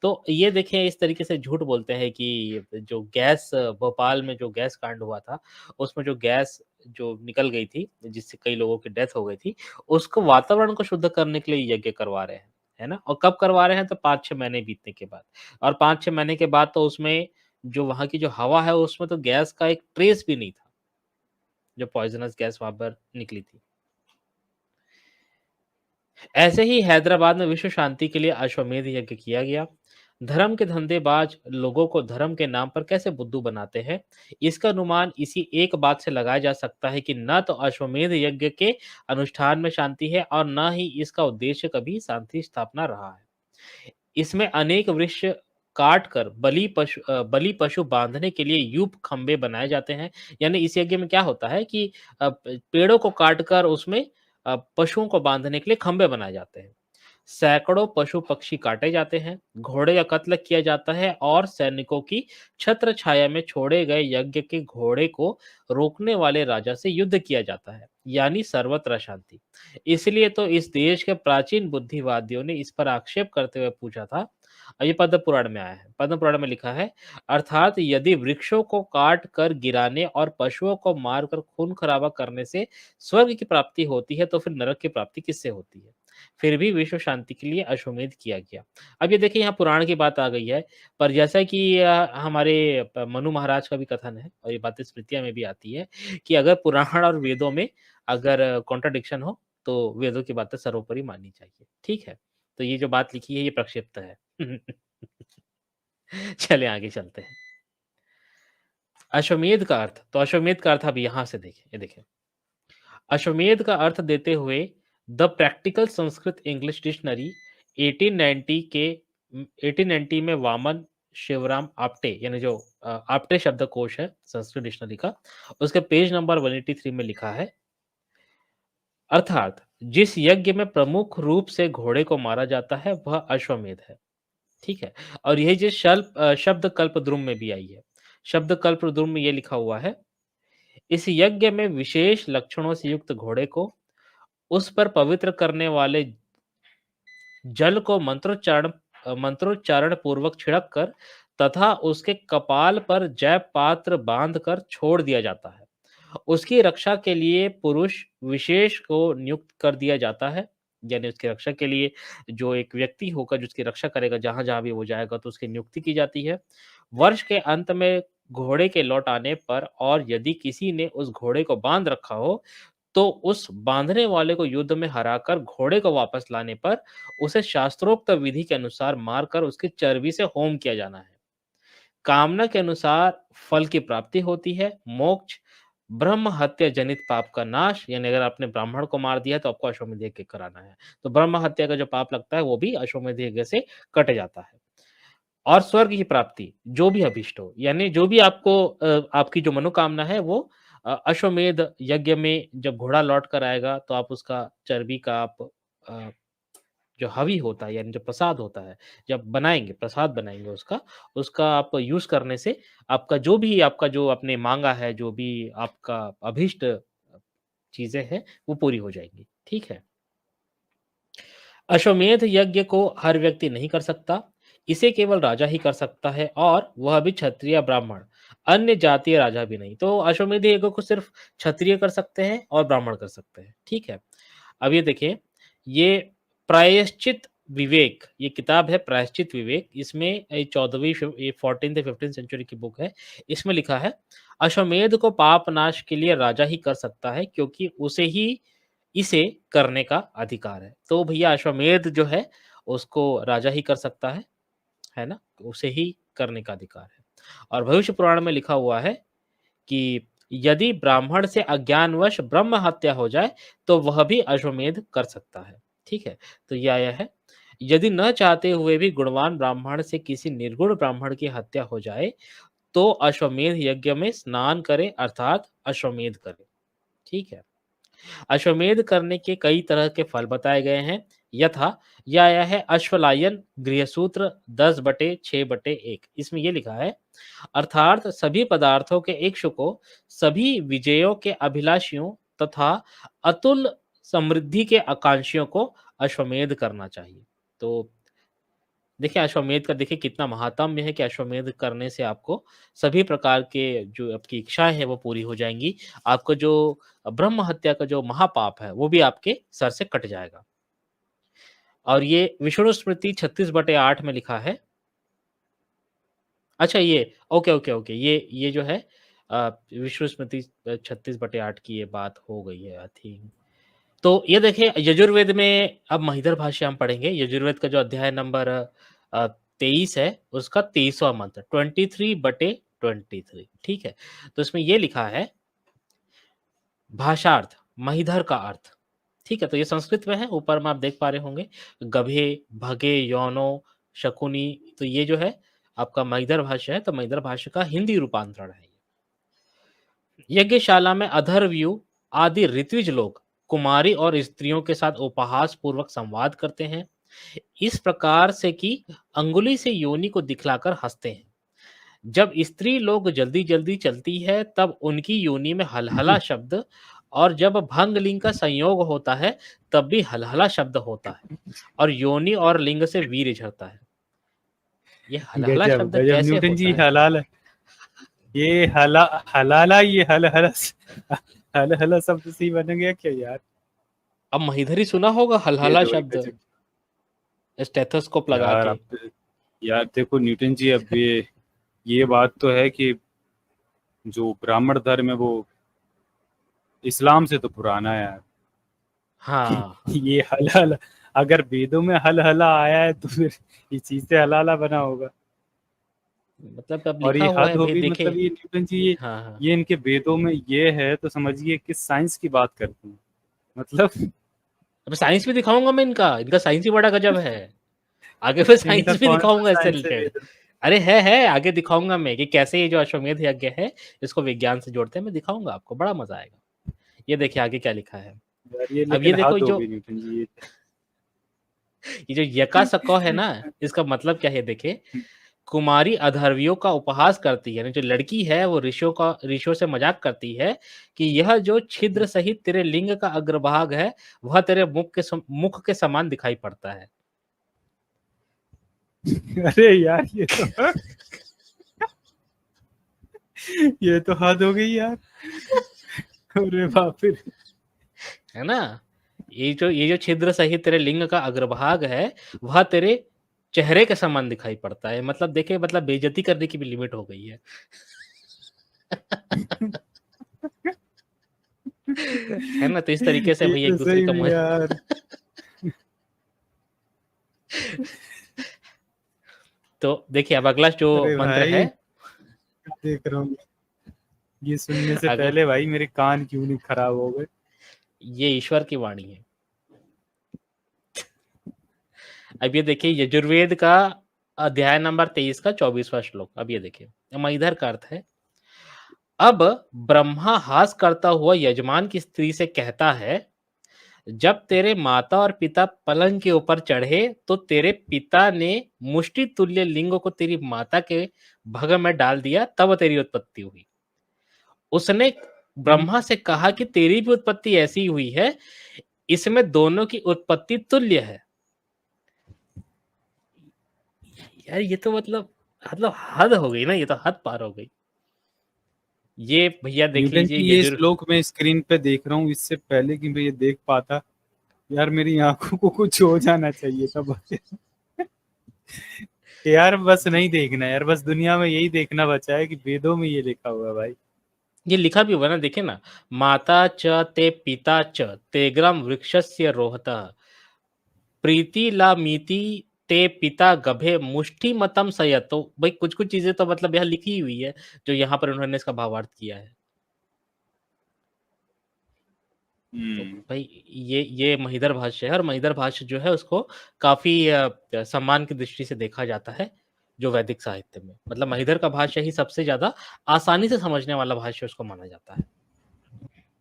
तो ये देखिए इस तरीके से झूठ बोलते हैं कि जो गैस भोपाल में जो गैस कांड हुआ था, उसमें जो गैस जो निकल गई थी, जिससे कई लोगों की डेथ हो गई थी, उसको वातावरण को शुद्ध करने के लिए यज्ञ करवा रहे हैं, है ना? और कब करवा रहे हैं तो 5-6 महीने बीतने के बाद और 5-6 महीने के बाद तो उसमें जो वहाँ की जो हवा है उसमें तो गैस का एक ट्रेस भी नहीं था, जो पॉइज़नस गैस वहाँ पर निकली थी। ऐसे ही हैदराबाद में विश्व शांति के लिए अश्वमेध यज्ञ किया गया। धर्म के धंधेबाज लोगों को धर्म के नाम पर कैसे बुद्धू बनाते हैं, इसका अनुमान इसी एक बात से लगाया जा सकता है कि न तो अश्वमेध यज्ञ के अनुष्ठान में शांति है और न ही इसका उद्देश्य कभी शांति स्थापना रहा है। इसमें अनेक वृक्ष काट कर बलि पशु बांधने के लिए यूप खंबे बनाए जाते हैं। यानी इस यज्ञ में क्या होता है कि पेड़ों को काट कर उसमें पशुओं को बांधने के लिए खंबे बनाए जाते हैं। सैकड़ों पशु पक्षी काटे जाते हैं, घोड़े का कत्ल किया जाता है और सैनिकों की छत्र छाया में छोड़े गए यज्ञ के घोड़े को रोकने वाले राजा से युद्ध किया जाता है, यानी सर्वत्र अशांति। इसलिए तो इस देश के प्राचीन बुद्धिवादियों ने इस पर आक्षेप करते हुए पूछा था, ये पद्म पुराण में आया है। पद्म पुराण में लिखा है, अर्थात यदि वृक्षों को काट कर गिराने और पशुओं को मारकर खून खराबा करने से स्वर्ग की प्राप्ति होती है, तो फिर नरक की प्राप्ति किससे होती है? फिर भी विश्व शांति के लिए अश्वमेध किया गया। अब ये देखिए यहाँ पुराण की बात आ गई है, पर जैसा कि हमारे मनु महाराज का भी कथन है और ये बातें स्मृतियाँ में भी आती है कि अगर पुराण और वेदों में अगर कॉन्ट्रडिक्शन हो, तो वेदों की बातें सर्वोपरि माननी चाहिए। ठीक है? तो ये जो बात लिखी है ये प्रक्षिप्त है। चलिए आगे चलते हैं। अश्वमेध का अर्थ, तो अश्वमेध का अर्थ आप यहाँ से देखें, ये देखें। अश्वमेध का अर्थ देते हुए the practical Sanskrit English dictionary 1890 में वामन शिवराम आप्टे यानी जो आप्टे शब्दकोश है संस्कृत डिक्शनरी का, उसके पेज नंबर 183 में लिखा है, अर्थात जिस यज्ञ में प्रमुख रूप से घोड़े को मारा जाता है वह अश्वमेध है। ठीक है? और यही चीज़ शब्द कल्पद्रुम में भी आई है। शब्द कल्पद्रुम में ये लिखा हुआ है, इस यज्ञ में विशेष लक्षणों से युक्त घोड़े को उस पर पवित्र करने वाले जल को मंत्रोच्चारण पूर्वक छिड़क कर तथा उसके कपाल पर जय पात्र बांध कर छोड़ दिया जाता है। उसकी रक्षा के लिए पुरुष विशेष को नियुक्त कर दिया जाता है, यानी उसकी रक्षा के लिए जो एक व्यक्ति होगा जो उसकी रक्षा करेगा जहाँ-जहाँ भी वो जाएगा तो उसकी नियुक्ति की जाती है। वर्ष के अंत में घोड़े के लौट आने पर और यदि किसी ने उस घोड़े को बांध रखा हो, तो उस बांधने वाले को युद्ध में हराकर घोड़े को वापस लाने पर उसे शास्त्रोक्त विधि के अनुसार मारकर उसकी चर्बी से होम किया जाना है। कामना के अनुसार फल की प्राप्ति होती है, मोक्ष, ब्रह्म हत्या जनित पाप का नाश, यानी अगर आपने ब्राह्मण को मार दिया तो आपको अश्वमेध यज्ञ कराना है। तो ब्रह्म हत्या का जो पाप लगता है वो भी अश्वमेध यज्ञ से कट जाता है। और स्वर्ग की प्राप्ति, जो भी अभीष्ट हो, यानी जो भी आपको आपकी जो मनोकामना है वो अश्वमेध यज्ञ में जब घोड़ा लौट कर आएगा तो आप उसका चर्बी का आप अ, जो हवि होता है यानी जो प्रसाद होता है, जब बनाएँगे, प्रसाद बनाएँगे उसका, उसका आप यूज़ करने से आपका जो आपने माँगा है, जो भी आपका अभीष्ट चीज़ें हैं, वो पूरी हो जाएँगी। ठीक है? अश्वमेध यज्ञ को हर व्यक्ति नहीं कर सकता, इसे केवल राजा ही कर सकता है और वह भी क्षत्रिय ब्राह्मण, अन्य जातीय राजा भी नहीं। तो अश्वमेध यज्ञ को सिर्फ क्षत्रिय कर सकते हैं और ब्राह्मण कर सकते हैं, ठीक है? अब ये देखिए, ये प्रायश्चित विवेक, ये किताब है प्रायश्चित विवेक, इसमें 14वीं 14th या 15th सेंचुरी की बुक है, इसमें लिखा है, अश्वमेध को पाप नाश के लिए राजा ही कर सकता है क्योंकि इसे करने का अधिकार है। तो भैया अश्वमेध जो है उसको राजा ही कर सकता है ना? उसे ही करने का अधिकार है। और भविष्य पुराण में लिखा हुआ है कि यदि ब्राह्मण से अज्ञानवश ब्रह्म हत्या हो जाए तो वह भी अश्वमेध कर सकता है। ठीक है? तो ये आया है, यदि न चाहते हुए भी गुणवान ब्राह्मण से किसी निर्गुण ब्राह्मण की हत्या हो जाए तो अश्वमेध यज्ञ में स्नान करे अर्थात अश्वमेध करे। ठीक है? अश्वमेध करने के कई तरह के फल बताए गए हैं। यथा यह आया है अश्वलायन गृहसूत्र 10/6/1। इसमें ये लिखा है अर्थात सभी पदार्थों के इच्छुकों, सभी विजयों के अभिलाषियों तथा अतुल समृद्धि के आकांक्षियों को अश्वमेध करना चाहिए। तो देखिए अश्वमेध का देखिए कितना महात्म्य है कि अश्वमेध करने से आपको सभी प्रकार के जो आपकी इच्छाएं हैं वो पूरी हो जाएंगी। आपको जो ब्रह्म हत्या का जो महापाप है वो भी आपके सर से कट जाएगा। और ये विष्णु स्मृति 36/8 में लिखा है। अच्छा ये ओके ये जो है विष्णु स्मृति 36/8 की ये बात हो गई है आई थिंक। तो ये देखिए यजुर्वेद में अब महिधर भाष्य हम पढ़ेंगे। यजुर्वेद का जो अध्याय नंबर 23 है उसका 23वां मंत्र 23/23। ठीक है, तो इसमें ये लिखा है भाषार्थ महिधर का अर्थ। ठीक है, तो ये संस्कृत में है, ऊपर में आप देख पा रहे होंगे गभे, भगे, यौनो, शकुनी। तो ये जो है आपका महिधर भाष्य है, तो महिधर भाष्य का हिंदी रूपांतरण है। यज्ञशाला में अधर्वयु आदि ऋत्विज लोग कुमारी और स्त्रियों के साथ उपहास पूर्वक संवाद करते हैं, इस प्रकार से कि अंगुली से योनि को दिखलाकर हंसते हैं। जब स्त्री लोग जल्दी जल्दी चलती है तब उनकी योनि में हलहला शब्द, और जब भंग लिंग का संयोग होता है तब भी हलहला शब्द होता है, और योनि और लिंग से वीर्य झरता है। ये हलहला गजब शब्द गजब कैसे न्यूटन जी, होता है? हलाल है ये, हलाला, ये हल हल हल हल शब्द से ही बन गया क्या यार? अब महिधर ही सुना होगा ये हलहला तो भाई शब्द गजब स्टेथोस्कोप लगा यार। के। अब यार देखो न्यूटन जी, अब ये बात तो है कि जो ब्राह्मण धर्म है वो इस्लाम से तो पुराना है यार। हाँ ये हल हल, अगर वेदों में हल हला आया है तो फिर इस चीज से हलाला बना होगा। मतलब अब और लिखा ये हुआ हद है हो भाई गई, देखे। मतलब ये न्यूटन जी, हाँ हाँ, ये इनके वेदों में ये है तो समझिए किस साइंस की बात करते हैं मतलब। अब साइंस भी दिखाऊंगा मैं इनका इनका साइंस ही बड़ा गजब है। आगे मैं इनका साइंस भी कौन सा दिखाऊंगा इससे साइंस है रिलेटेड। वेद? अरे है आगे दिखाऊंगा मैं कि कैसे ये जो अश्वमेध यज्ञ है इसको विज्ञान से जोड़ते हैं। मैं दिखाऊंगा आपको, बड़ा मजा आएगा। ये देखिए आगे क्या लिखा है। यार ये अब ये लेकिन देखो हद हो जो गई न्यूटन जी ये। ये जो यका सको है ना, इसका मतलब क्या है देखिए। कुमारी अधर्वियों का उपहास करती है, यानी जो लड़की है वो ऋषियों से मजाक करती है कि यह जो छिद्र सहित तेरे लिंग का अग्रभाग है वह तेरे मुख के समान दिखाई पड़ता है। अरे यार ये तो हद हो गई यार। अरे बाप रे। है ना, ये जो छिद्र सहित तेरे लिंग का अग्रभाग है वह तेरे चेहरे के समान दिखाई पड़ता है। मतलब देखिए, मतलब बेइज्जती करने की भी लिमिट हो गई है। है ना, तो इस तरीके से ये भैया तो एक दूसरे सही का में यार। तो देखिए अब अगला जो अरे मंत्र है। भाई देख रहा हूँ, ये सुनने से अगला पहले भाई मेरे कान क्यों नहीं खराब हो गए। ये ईश्वर की वाणी है। अब ये देखिए यजुर्वेद का अध्याय नंबर 23 का 24वां श्लोक। अब ये देखिए मइधर का अर्थ है। अब ब्रह्मा हास करता हुआ यजमान की स्त्री से कहता है, जब तेरे माता और पिता पलंग के ऊपर चढ़े तो तेरे पिता ने मुष्टि तुल्य लिंग को तेरी माता के भग में डाल दिया, तब तेरी उत्पत्ति हुई। उसने ब्रह्मा से कहा कि तेरी भी उत्पत्ति ऐसी हुई है, इसमें दोनों की उत्पत्ति तुल्य है। यार ये तो मतलब हद हो गई ना, ये तो हद पार हो गई। ये भैया देख न्यूटन लीजिए की ये ये जरूर। श्लोक मैं स्क्रीन पे देख रहा हूँ, इससे पहले कि मैं ये देख पाता यार मेरी आंखों को कुछ हो जाना चाहिए था बस। यार बस नहीं देखना यार, बस दुनिया में यही देखना बचा है कि वेदों में ये लिखा हुआ है भाई। ये लिखा भी हुआ ना, देखिए ना। माता च ते पिता च तेग्रम वृक्षस्य रोहता प्रीति ला मीति ते पिता गभे मुष्टि मतम सयत। तो भाई कुछ कुछ चीजें तो मतलब यहाँ लिखी हुई है जो यहाँ पर उन्होंने इसका भावार्थ किया है। तो भाई ये महिधर भाष्य है, और महिधर भाष्य जो है उसको काफी सम्मान की दृष्टि से देखा जाता है जो वैदिक साहित्य में। मतलब महिधर का भाष्य ही सबसे ज्यादा आसानी से समझने वाला भाष्य उसको माना जाता है।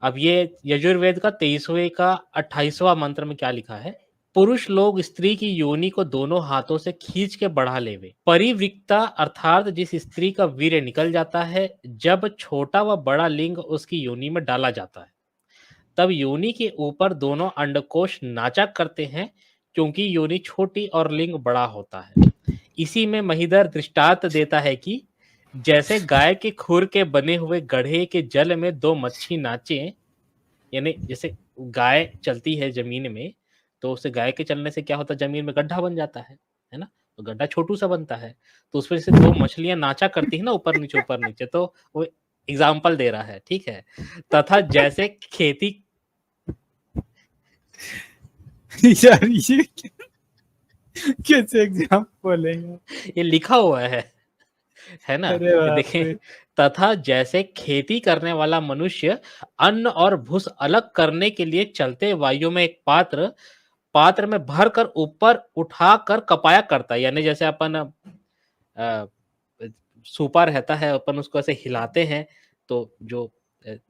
अब ये यजुर्वेद का 23वें का 28वां मंत्र में क्या लिखा है। पुरुष लोग स्त्री की योनि को दोनों हाथों से खींच के बढ़ा लेवे। परिवृक्ता अर्थात जिस स्त्री का वीर्य निकल जाता है, जब छोटा व बड़ा लिंग उसकी योनि में डाला जाता है, तब योनि के ऊपर दोनों अंडकोश नाचा करते हैं, क्योंकि योनि छोटी और लिंग बड़ा होता है। इसी में महिधर दृष्टांत देता है कि जैसे गाय के खुर के बने हुए गड्ढे के जल में दो मच्छी नाचे, यानी जैसे गाय चलती है जमीन में, तो उससे गाय के चलने से क्या होता है, जमीन में गड्ढा बन जाता है ना? तो गड्ढा छोटू सा बनता है, तो उसमें से दो मछलियां नाचा करती है ना, ऊपर नीचे, तो वो एग्जाम्पल दे रहा है, ठीक है। तथा जैसे खेती यार ये कैसे एग्जाम्पल है यार? ये लिखा हुआ है ना? अरे ये बाप देखें, रे। तथा जैसे खेती करने वाला मनुष्य अन्न और भूस अलग करने के लिए चलते वायु में एक पात्र में भरकर ऊपर उठाकर कपाया करता है। यानी जैसे अपन अ, सूपा रहता है, अपन उसको ऐसे हिलाते हैं, तो जो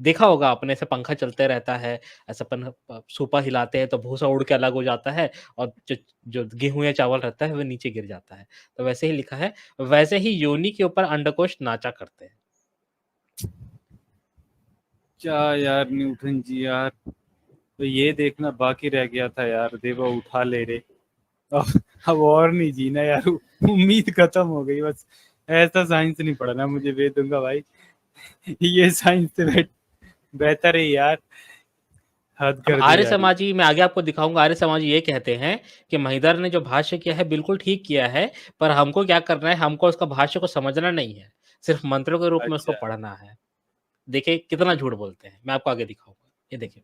देखा होगा आपने, ऐसे पंखा चलते रहता है, ऐसे अपन सूपा हिलाते हैं तो भूसा उड़ के अलग हो जाता है, और जो जो गेहूँ या चावल रहता है वो नीचे गिर जाता है। तो वैसे ही लिखा है, वैसे ही योनि के ऊपर अंडकोश नाचा करते हैं। क्या यार न्यूटन जी यार, तो ये देखना बाकी रह गया था यार, देवा उठा ले रे। अब और नहीं जीना यार, उम्मीद खत्म हो गई बस। ऐसा साइंस नहीं पढ़ना मुझे, वेद दूंगा भाई। ये साइंस से बेहतर है यार, हद अब कर दी आर्य यार ये। समाजी मैं आगे आपको दिखाऊंगा। आर्य समाजी ये कहते हैं कि महिदर ने जो भाष्य किया है बिल्कुल ठीक किया है, पर हमको क्या करना है, हमको उसका भाष्य को समझना नहीं है, सिर्फ मंत्रों के रूप में उसको अच्छा। पढ़ना है। देखिए कितना झूठ बोलते हैं, मैं आपको आगे दिखाऊंगा। ये देखिए,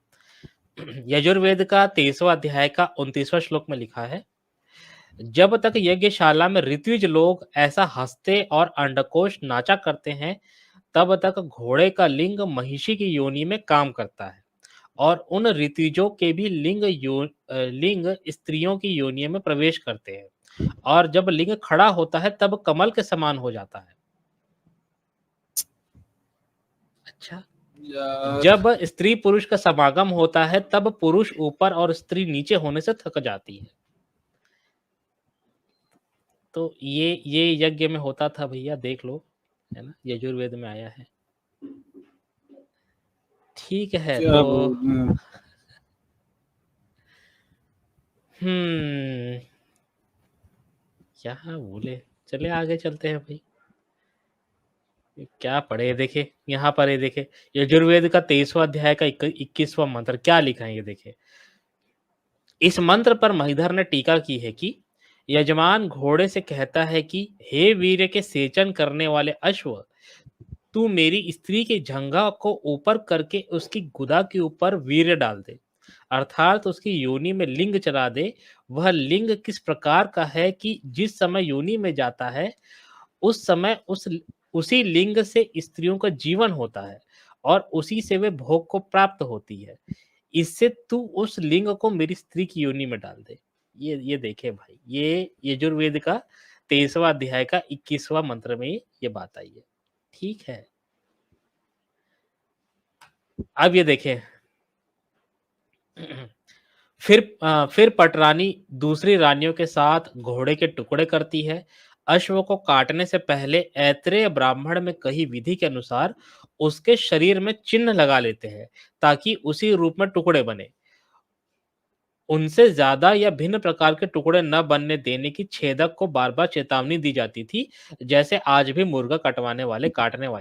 यजुर्वेद का 23वां अध्याय का 29वां श्लोक में लिखा है, जब तक यज्ञशाला में ऋत्विज लोग ऐसा हंसते और अंडकोश नाचा करते हैं, तब तक घोड़े का लिंग महिषी की योनि में काम करता है, और उन ऋतिजों के भी लिंग स्त्रियों की योनियों में प्रवेश करते हैं, और जब लिंग खड़ा होता है तब कमल के समान हो जाता है। अच्छा, यार जब स्त्री पुरुष का समागम होता है तब पुरुष ऊपर और स्त्री नीचे होने से थक जाती है। तो ये यज्ञ में होता था भैया, देख लो, है ना, यजुर्वेद में आया है। ठीक है, क्या तो बोल। हम्म, क्या बोले, चले आगे चलते हैं भाई। क्या पढ़े, देखे यहाँ पर, ये देखे यजुर्वेद का 23वां अध्याय का 21वां मंत्र क्या लिखा है, ये देखे। इस मंत्र पर महिधर ने टीका की है कि यजमान घोड़े से कहता है कि हे वीर्य के सेचन करने वाले अश्व, तू मेरी स्त्री के जंघा को ऊपर करके उसकी गुदा के ऊपर वीर्य डाल दे, अर्थात उसकी योनि में लिंग चला दे। वह लिंग किस प्रकार का है कि जिस समय योनि में जाता है, उस समय उसी लिंग से स्त्रियों का जीवन होता है, और उसी से वे भोग को प्राप्त होती है। इससे तू उस लिंग को मेरी स्त्री की योनि में डाल दे। ये देखे भाई, ये यजुर्वेद का 23वां अध्याय का 21वां मंत्र में ये बात आई है। ठीक है, अब ये देखें, फिर पटरानी दूसरी रानियों के साथ घोड़े के टुकड़े करती है। अश्व को काटने से पहले ऐत्रेय ब्राह्मण में कही विधि के अनुसार उसके शरीर में चिन्ह लगा लेते हैं, ताकि उसी रूप में टुकड़े बने। उनसे ज्यादा या भिन्न प्रकार के टुकड़े न बनने देने की छेदक को बार बार चेतावनी दी जाती थी, जैसे आज भी मुर्गा काटने वाले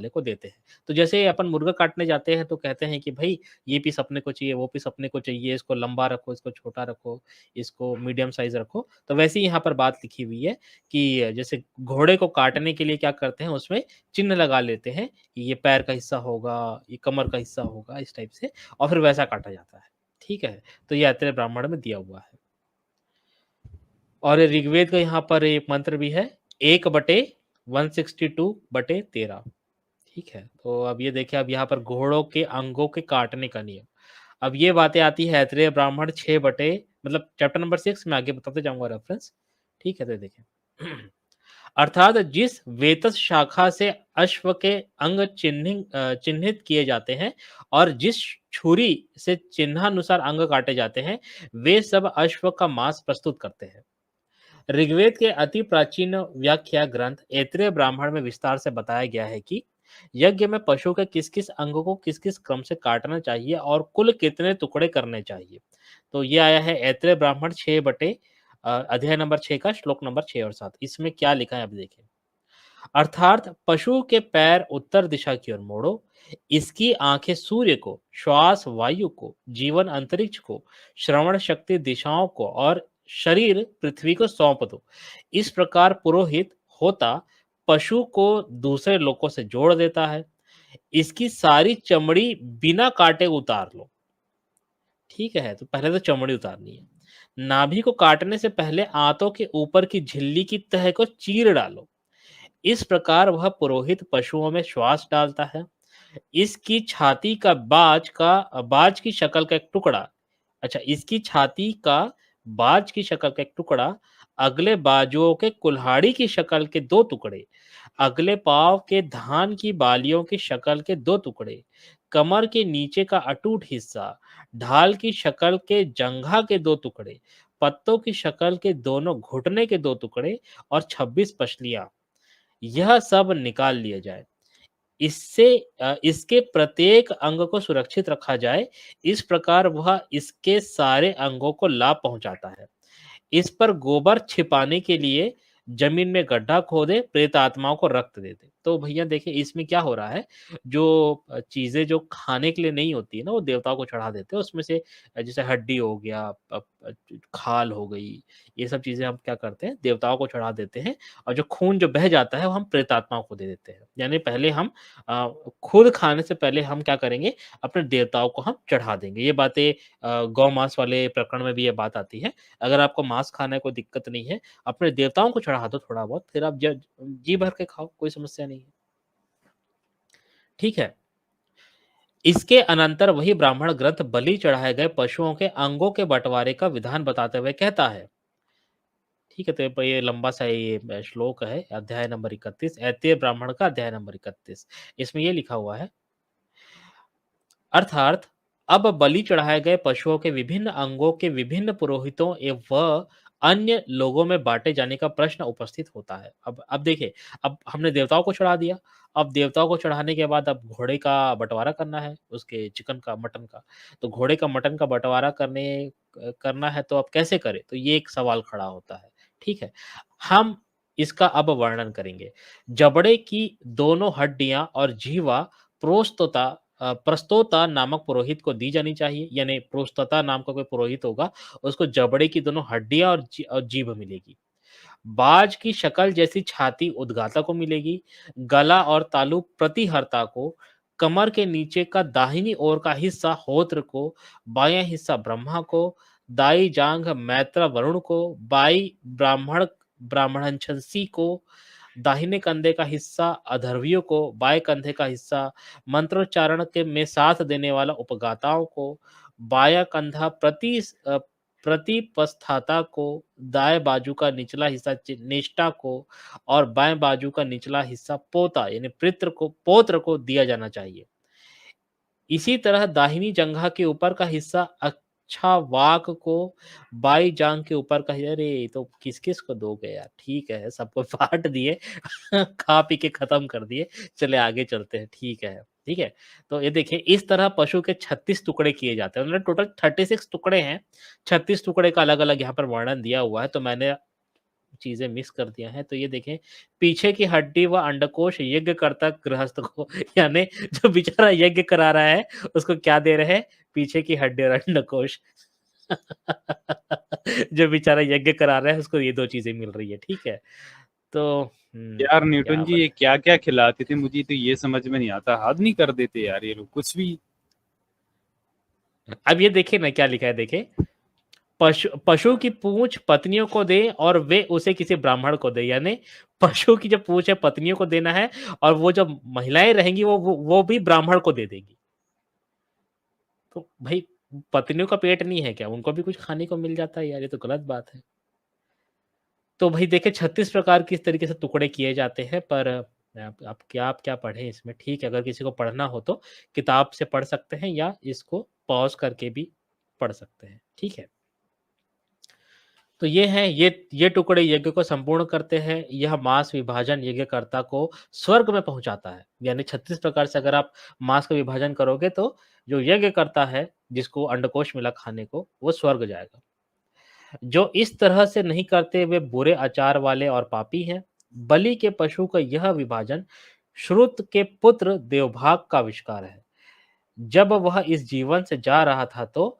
को देते हैं। तो जैसे अपन मुर्गा काटने जाते हैं तो कहते हैं कि भाई ये पीस अपने को चाहिए, वो पीस अपने को चाहिए, इसको लंबा रखो, इसको छोटा रखो, इसको मीडियम साइज रखो। तो वैसे ही यहाँ पर बात लिखी हुई है कि जैसे घोड़े को काटने के लिए क्या करते हैं, उसमें चिन्ह लगा लेते हैं कि ये पैर का हिस्सा होगा, ये कमर का हिस्सा होगा, इस टाइप से, और फिर वैसा काटा जाता है। ठीक है, तो ये ऐत्रेय ब्राह्मण में दिया हुआ है। और ये ऋग्वेद का यहाँ पर एक मंत्र भी है, 1/162/13। ठीक है, तो अब ये देखिए, अब यहाँ पर घोड़ों के अंगों के काटने का नियम। अब ये बातें आती है ऐत्रेय ब्राह्मण 6 बटे, मतलब चैप्टर नंबर 6 में, आगे बताते जाऊंगा रेफरेंस। ठीक है, तो देखिए, अर्थात जिस वेतस शाखा से अश्व के अंग चिन्हित किए जाते हैं और जिस छुरी से चिन्हानुसार अंग काटे जाते हैं, वे सब अश्व का मांस प्रस्तुत करते हैं। ऋग्वेद के अति प्राचीन व्याख्या ग्रंथ ऐत्रेय ब्राह्मण में विस्तार से बताया गया है कि यज्ञ में पशु के किस किस अंगों को किस किस क्रम से काटना चाहिए और कुल कितने टुकड़े करने चाहिए। तो ये आया है ऐत्रेय ब्राह्मण 6 बटे अध्याय नंबर 6 का श्लोक नंबर 6 और 7। इसमें क्या लिखा है अब देखें। अर्थात पशु के पैर उत्तर दिशा की ओर मोड़ो, इसकी आंखें सूर्य को, श्वास वायु को, जीवन अंतरिक्ष को, श्रवण शक्ति दिशाओं को और शरीर पृथ्वी को सौंप दो। इस प्रकार पुरोहित होता पशु को दूसरे लोकों से जोड़ देता है। इसकी सारी चमड़ी बिना काटे उतार लो। ठीक है, तो पहले तो चमड़ी उतारनी है। नाभि को काटने से पहले आंतों के ऊपर की झिल्ली की तह को चीर डालो। इस प्रकार वह पुरोहित पशुओं में श्वास डालता है। इसकी छाती का बाज की शक्ल का एक टुकड़ा, अच्छा, इसकी छाती का बाज की शक्ल का एक टुकड़ा, अगले बाजुओं के कुल्हाड़ी की शक्ल के 2 टुकड़े, अगले पाँव के धान की बालियों की शक्ल के 2 टुकड़े, कमर के नीचे का अटूट हिस्सा, ढाल की शक्ल के जंघा के 2 टुकड़े, पत्तों की शक्ल के दोनों घुटने के 2 टुकड़े और 26 पसलियां, यह सब निकाल लिया जाए। इससे इसके प्रत्येक अंग को सुरक्षित रखा जाए। इस प्रकार वह इसके सारे अंगों को लाभ पहुंचाता है। इस पर गोबर छिपाने के लिए जमीन में गड्ढा खोदे, प्रेत आत्माओं को रक्त दे दे। तो भैया देखिए इसमें क्या हो रहा है, जो चीजें जो खाने के लिए नहीं होती है ना, वो देवताओं को चढ़ा देते हैं। उसमें से जैसे हड्डी हो गया, खाल हो गई, ये सब चीजें हम क्या करते हैं, देवताओं को चढ़ा देते हैं। और जो खून जो बह जाता है वो हम प्रेत आत्माओं को दे देते हैं। यानी पहले हम अ, खुद खाने से पहले हम क्या करेंगे, अपने देवताओं को हम चढ़ा देंगे। ये बातें गौ मांस वाले प्रकरण में भी ये बात आती है। अगर आपको मांस खाने में कोई दिक्कत नहीं है, अपने देवताओं को चढ़ा दो थोड़ा बहुत, फिर आप ज जी भर के खाओ, कोई समस्या नहीं है। ठीक है? इसके अनंतर वही ब्राह्मण ग्रंथ बलि चढ़ाए गए पशुओं के अंगों के बँटवारे का विधान बताते हुए कहता है। ठीक है, तो ये लंबा सा ये श्लोक है, अध्याय नंबर 31, ऐत्रेय ब्राह्मण का अध्याय नंबर 31। इसमें ये लिखा हुआ है, अर्थात अब बलि चढ़ाए गए पशुओं के विभिन्न अंगों के विभिन्न पुरोहितों एवं अन्य लोगों में बांटे जाने का प्रश्न उपस्थित होता है। अब देखिए, अब हमने देवताओं को चढ़ा दिया। अब देवताओं को चढ़ाने के बाद अब घोड़े का बंटवारा करना है, उसके चिकन का, मटन का। तो घोड़े का मटन का बंटवारा करना है, तो अब कैसे करें? तो ये एक सवाल खड़ा होता है। ठीक है, हम इसका अब वर्णन करेंगे। जबड़े की दोनों हड्डियां और जीवा प्रोस्तोता प्रस्तोता नामक पुरोहित को दी जानी चाहिए। यानी प्रोस्तता नाम का कोई पुरोहित होगा, उसको जबड़े की दोनों हड्डियां और जीभ मिलेगी। बाज की शक्ल जैसी छाती उद्गाता को मिलेगी। गला और तालु प्रतिहर्ता को, कमर के नीचे का दाहिनी ओर का हिस्सा होत्र को, बायां हिस्सा ब्रह्मा को, दाई जांघ मैत्र वरुण को, बाई ब्राह्मणछंसी को, दाहिने कंधे का हिस्सा अधर्वियों को, बाएं कंधे का हिस्सा मंत्रोच्चारण के में साथ देने वाला उपगाताओं को, बायां कंधा प्रतिपस्थाता को, दाएं बाजू का निचला हिस्सा निष्ठा को और बाएं बाजू का निचला हिस्सा पोता यानी पोत्र को दिया जाना चाहिए। इसी तरह दाहिनी जंघा के ऊपर का हिस्सा अच्छा वाक को, बाई जांघ के ऊपर का, अरे ये तो किस किस को दोगे यार, ठीक है सबको बांट दिए खा पी के खत्म कर दिए। चले आगे चलते हैं, ठीक है। ठीक है, तो ये देखिए इस तरह पशु के 36 टुकड़े किए जाते हैं, मतलब टोटल 36 टुकड़े हैं। 36 टुकड़े का अलग अलग यहाँ पर वर्णन दिया हुआ है, तो मैंने चीज़ें मिस कर दिया है। तो ये देखें, पीछे की हड्डी व अंडकोश यज्ञ करता गृहस्थ को यानी जो बेचारा यज्ञ करा रहा है, उसको क्या दे रहे हैं? पीछे की हड्डी और अंडकोश। जो बेचारा यज्ञ करा रहा है, उसको ये 2 चीज़ें मिल रही है, ठीक है? तो यार न्यूटन क्या जी, ये बता क्या क्या खिलाते थे, मुझे तो ये समझ में नहीं आता। हद नहीं कर देते यार ये लोग कुछ भी। अब ये देखिए ना क्या लिखा है, देखिए। पशु की पूंछ पत्नियों को दे और वे उसे किसी ब्राह्मण को दे। यानी पशु की जो पूंछ है पत्नियों को देना है, और वो जो महिलाएं रहेंगी वो भी ब्राह्मण को दे देगी। तो भाई, पत्नियों का पेट नहीं है क्या? उनको भी कुछ खाने को मिल जाता है यार, ये तो गलत बात है। तो भाई देखिए 36 प्रकार की इस तरीके से टुकड़े किए जाते हैं, पर आप क्या पढ़ें इसमें, ठीक है, अगर किसी को पढ़ना हो तो किताब से पढ़ सकते हैं या इसको पॉज़ करके भी पढ़ सकते हैं, ठीक है। तो ये हैं, ये टुकड़े यज्ञ को संपूर्ण करते हैं, यह मांस विभाजन यज्ञकर्ता को स्वर्ग में पहुँचाता है। यानी 36 प्रकार से अगर आप मांस का विभाजन करोगे तो जो यज्ञ करता है, जिसको अंडकोष मिला खाने को, वो स्वर्ग जाएगा। जो इस तरह से नहीं करते वे बुरे आचार वाले और पापी हैं। बलि के पशु का यह विभाजन श्रुत के पुत्र देवभाग का आविष्कार है। जब वह इस जीवन से जा रहा था तो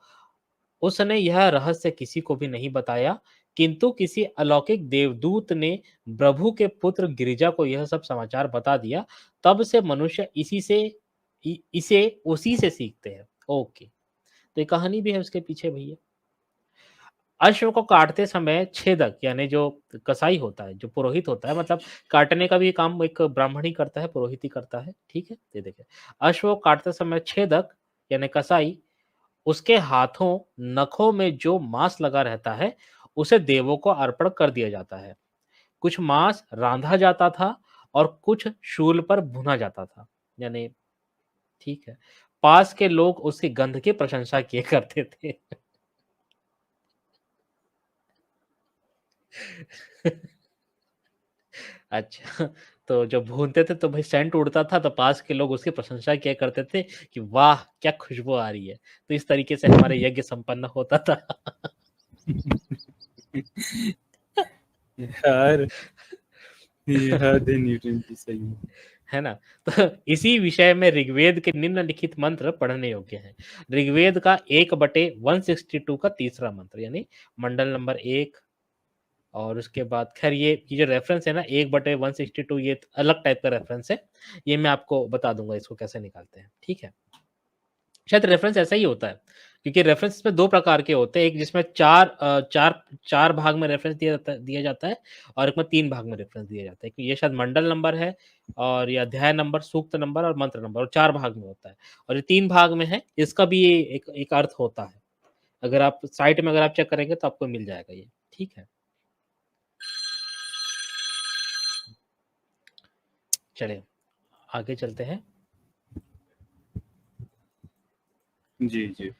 उसने यह रहस्य किसी को भी नहीं बताया, किंतु किसी अलौकिक देवदूत ने प्रभु के पुत्र गिरिजा को यह सब समाचार बता दिया। तब से मनुष्य इसे उसी से सीखते हैं। ओके, तो ये कहानी भी है उसके पीछे भैया। अश्व को काटते समय छेदक यानी जो कसाई होता है, जो पुरोहित होता है, मतलब काटने का भी काम एक ब्राह्मण ही करता है, पुरोहित ही करता है, ठीक है? ये देखिए, अश्व को काटते समय छेदक यानी कसाई उसके हाथों, नखों में जो मांस लगा रहता है, उसे देवों को अर्पण कर दिया जाता है। कुछ मांस रांधा जाता था और कुछ शूल पर भुना जाता था। यानी ठीक है, पास के लोग उसकी गंध की प्रशंसा किया करते थे। अच्छा, तो जब भूनते थे तो भाई सेंट उड़ता था, तो पास के लोग उसकी प्रशंसा किया करते थे कि वाह! क्या खुशबू आ रही है। तो इस तरीके से हमारे यज्ञ संपन्न होता था। यार ये हद है न्यूटन की, सही में। है ना? तो इसी विषय में ऋग्वेद के निम्नलिखित मंत्र पढ़ने योग्य हैं। ऋग्वेद का 1/162 का तीसरा मंत्र यानी मंडल नंबर 1, और उसके बाद खैर ये जो रेफ़रेंस है ना 1/162, ये अलग टाइप का रेफ़रेंस है। ये मैं आपको बता दूँगा इसको कैसे निकालते हैं, ठीक है? शायद रेफ़रेंस ऐसा ही होता है, क्योंकि रेफ़रेंस में 2 प्रकार के होते हैं, एक जिसमें 4 भाग में रेफ़रेंस दिया जाता है और एक में 3 भाग में रेफ़रेंस दिया जाता है। कि ये शायद मंडल नंबर है और ये अध्याय नंबर, सूक्त नंबर और मंत्र नंबर, और 4 भाग में होता है। और ये 3 भाग में है, इसका भी एक एक अर्थ होता है। अगर आप साइट में अगर आप चेक करेंगे तो आपको मिल जाएगा ये, ठीक है? चलिए, आगे चलते हैं। जी, जी।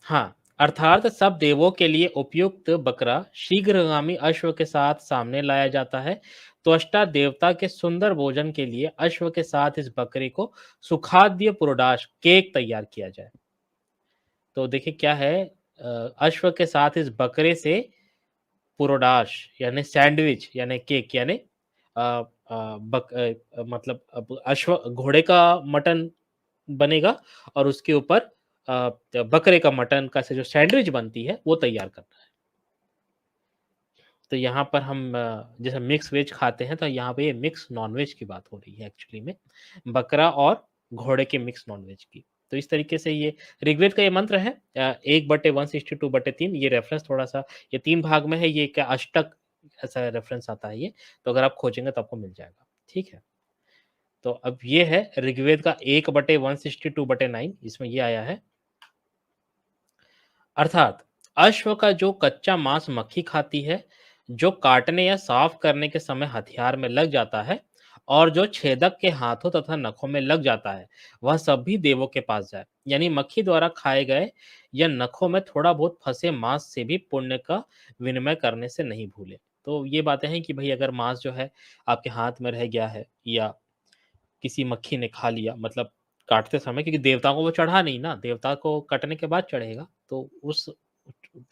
हाँ, अर्थात सब देवों के लिए उपयुक्त बकरा शीघ्रगामी अश्व के साथ सामने लाया जाता है। त्वष्टा देवता के सुंदर भोजन के लिए अश्व के साथ इस बकरे को सुखाद्य पुरोडाश केक तैयार किया जाए। तो देखिए क्या है, अश्व के साथ इस बकरे से पुरोडाश यानी सैंडविच यानी केक यानी मतलब अब अश्व घोड़े का मटन बनेगा और उसके ऊपर बकरे का मटन का से जो सैंडविच बनती है वो तैयार करना है। तो यहाँ पर हम जैसे मिक्स वेज खाते हैं तो यहाँ पे ये मिक्स नॉन-वेज की बात हो रही है एक्चुअली में, बकरा और घोड़े के मिक्स नॉन-वेज की। तो इस तरीके से ये ऋग्वेद का ये मंत्र है 1/162/3, ये रेफ़रेंस थोड़ा-सा ये 3 भाग में है, ये क्या अष्टक ऐसा रेफ़रेंस आता है ये, तो अगर आप खोजेंगे तो आपको मिल जाएगा, ठीक है? तो अब ये है ऋग्वेद का 1/162/9, इसमें ये आया है, अर्थात अश्व का जो कच्चा मांस मक्खी खाती है, जो काटने या साफ करने के समय हथियार में लग जाता है और जो छेदक के हाथों तथा नखों में लग जाता है, वह सब भी देवों के पास जाए। यानी मक्खी द्वारा खाए गए या नखों में थोड़ा बहुत फंसे मांस से भी पुण्य का विनिमय करने से नहीं भूले। तो ये बातें हैं कि भाई अगर मांस जो है आपके हाथ में रह गया है या किसी मक्खी ने खा लिया, मतलब काटते समय, क्योंकि देवताओं को वो चढ़ा नहीं ना, देवता को कटने के बाद चढ़ेगा, तो उस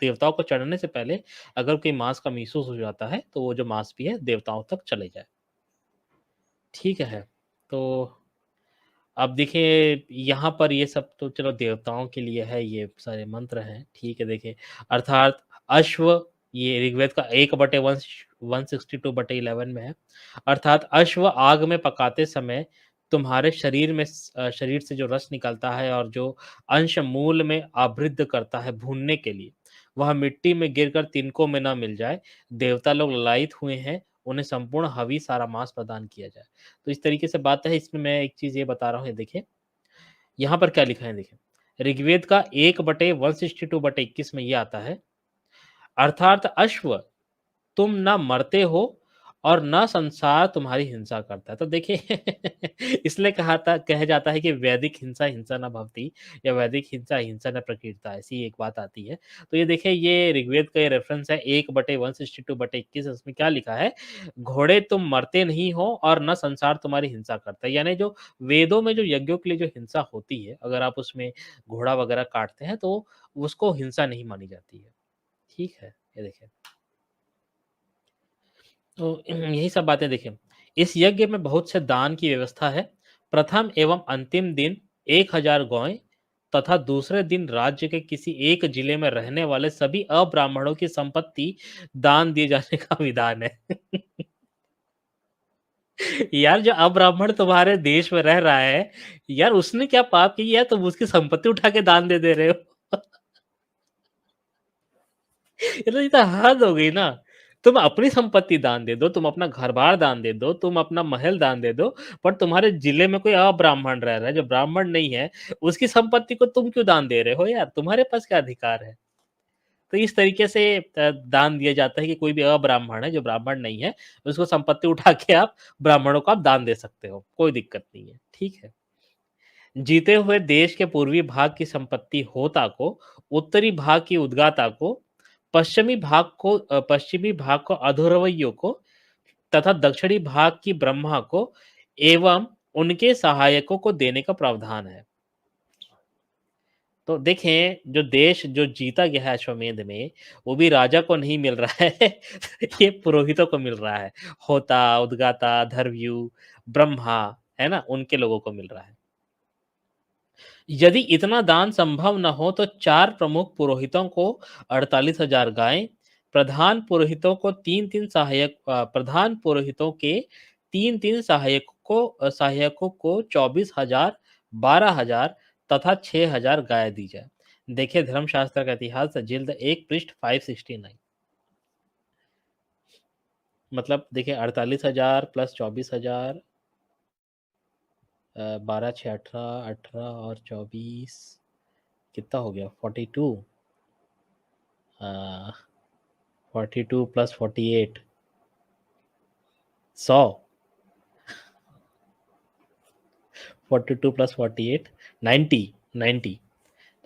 देवताओं को चढ़ने से पहले अगर कोई मांस का मिसयूज़ हो जाता है, तो वो जो मांस भी है देवताओं तक चले जाए। ठीक है? तो अब देखिए यहाँ पर ये सब तो चलो देवताओं के लिए है, ये सारे मंत्र हैं, ठीक है देखिए। अर्थात अश्व ये ऋग्वेद का 1/162/11 में है। अर्थात अश्व आग में पकाते समय तुम्हारे शरीर से जो रस निकलता है और जो अंश मूल में आवृद्ध करता है भूनने के लिए, वह मिट्टी में गिरकर तिनकों में ना मिल जाए। देवता लोग ललायित हुए हैं, उन्हें संपूर्ण हवि सारा मांस प्रदान किया जाए। तो इस तरीके से बात है, इसमें मैं एक चीज़ ये बता रहा हूँ, ये देखिए, यहाँ पर क्या लिखा है देखिए, ऋग्वेद का 1/162/21 में ये आता है, अर्थात अश्व तुम ना मरते हो और ना संसार तुम्हारी हिंसा करता है। तो देखिए इसलिए कहा जाता है कि वैदिक हिंसा हिंसा न भवति, या वैदिक हिंसा हिंसा न प्रकीर्ता, ऐसी एक बात आती है। तो ये देखिए, ये ऋग्वेद का ये रेफरेंस है 1/162/21, इसमें क्या लिखा है, घोड़े तुम मरते नहीं हो और न संसार तुम्हारी हिंसा करता है। यानी जो वेदों में जो यज्ञों के लिए जो हिंसा होती है, अगर आप उसमें घोड़ा वगैरह काटते हैं तो उसको हिंसा नहीं मानी जाती है। ठीक है, ये देखिए। तो यही सब बातें देखिए। इस यज्ञ में बहुत से दान की व्यवस्था है। प्रथम एवं अंतिम दिन 1000 गौएं तथा दूसरे दिन राज्य के किसी एक जिले में रहने वाले सभी अब्राह्मणों की संपत्ति दान दिए जाने का विधान है। यार, जो अब्राह्मण तुम्हारे देश में रह रहा है, यार उसने क्या पाप किया है, तुम उसकी संपत्ति उठा के दान दे रहे हो। ये तो हद हो गई ना। तुम अपनी संपत्ति दान दे दो, तुम अपना घर-बार दान दे दो, तुम अपना महल दान दे दो, पर तुम्हारे जिले में कोई अब्राह्मण रह रहा है, जो ब्राह्मण नहीं है, उसकी संपत्ति को तुम क्यों दान दे रहे हो यार? तुम्हारे पास क्या अधिकार है? तो इस तरीके से दान दिया जाता है कि कोई भी अब्राह्मण है, जो ब्राह्मण नहीं है, उसको संपत्ति उठा के आप ब्राह्मणों को आप दान दे सकते हो, कोई दिक्कत नहीं है, ठीक है। जीते हुए देश के पूर्वी भाग की संपत्ति होता को, उत्तरी भाग की उद्गाता को, पश्चिमी भाग को अधोरवैयों को तथा दक्षिणी भाग की ब्रह्मा को एवं उनके सहायकों को देने का प्रावधान है। तो देखें, जो देश जो जीता गया है अश्वमेध में, वो भी राजा को नहीं मिल रहा है, ये पुरोहितों को मिल रहा है। होता, उद्गाता, धर्वयु, ब्रह्मा, है ना? उनके लोगों को मिल रहा है। यदि इतना दान संभव न हो तो 4 प्रमुख पुरोहितों को 48,000 गायें, प्रधान पुरोहितों के 3-3 सहायकों को 24,000, 12,000 तथा 6,000 गाय दी जाए। देखिए धर्मशास्त्र का इतिहास जिल्द 1 पृष्ठ 569। मतलब देखिए 48,000 प्लस 24,000, 12 6 18, 18 और 24 कितना हो गया 42, 42 प्लस 48 100, 42 प्लस 48 90, 90।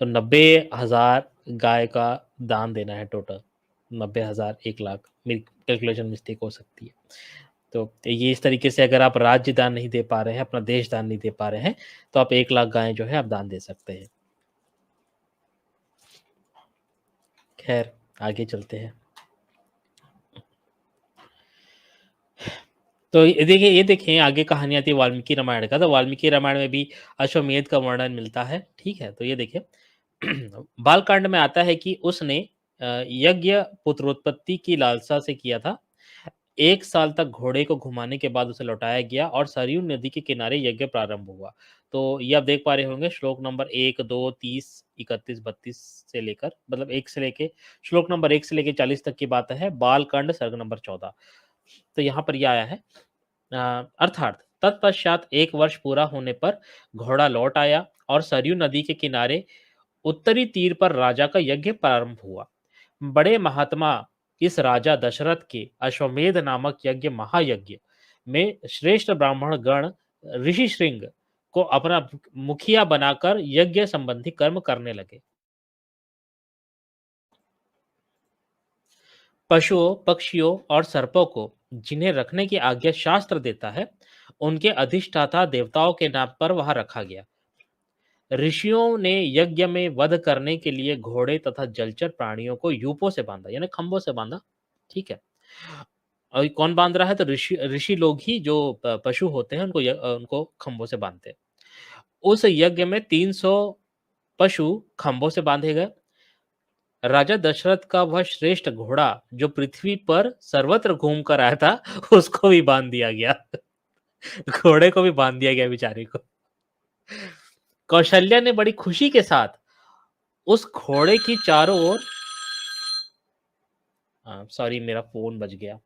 तो 90,000 गाय का दान देना है टोटल। 90,000 1,00,000, मेरी कैलकुलेशन मिस्टेक हो सकती है। तो ये इस तरीके से अगर आप राज्य दान नहीं दे पा रहे हैं, अपना देश दान नहीं दे पा रहे हैं, तो आप 1,00,000 गायें जो है आप दान दे सकते हैं। खैर, आगे चलते हैं। तो ये देखें आगे कहानी आती है वाल्मीकि रामायण का। तो वाल्मीकि रामायण में भी अश्वमेध का वर्णन मिलता है, ठीक है। तो ये देखिए बालकांड में आता है कि उसने यज्ञ पुत्रोत्पत्ति की लालसा से किया था। 1 साल तक घोड़े को घुमाने के बाद उसे लौटाया गया और सरयू नदी के किनारे यज्ञ प्रारंभ हुआ। तो ये आप देख पा रहे होंगे श्लोक नंबर 1, 2, 30, 31, 32 से लेकर, मतलब 1 से लेके श्लोक नंबर 1 से लेके 40 तक की बात है। बालकांड सर्ग नंबर 14। तो यहाँ पर ये आया है, अर्थात तत्पश्चात 1 वर्ष पूरा होने पर घोड़ा लौट आया और सरयू नदी के किनारे उत्तरी तीर पर राजा का यज्ञ प्रारंभ हुआ। बड़े महात्मा इस राजा दशरथ के अश्वमेध नामक यज्ञ महायज्ञ में श्रेष्ठ ब्राह्मण गण ऋषि श्रृंग को अपना मुखिया बनाकर यज्ञ संबंधी कर्म करने लगे। पशुओं, पक्षियों और सर्पों को जिन्हें रखने की आज्ञा शास्त्र देता है, उनके अधिष्ठाता देवताओं के नाम पर वहां रखा गया। ऋषियों ने यज्ञ में वध करने के लिए घोड़े तथा जलचर प्राणियों को यूपों से बांधा, यानी खंभों से बांधा, ठीक है। और ये कौन बांध रहा है? तो ऋषि ऋषि लोग ही, जो पशु होते हैं उनको उनको खंभों से बांधते हैं। उस यज्ञ में 300 पशु खंभों से बांधे गए। राजा दशरथ का वह श्रेष्ठ घोड़ा जो पृथ्वी पर सर्वत्र घूम कर आया था, उसको भी बांध दिया गया। घोड़े को भी बांध दिया गया बेचारे को। कौशल्या ने बड़ी खुशी के साथ उस घोड़े की चारों ओर, सॉरी मेरा फोन बज गया,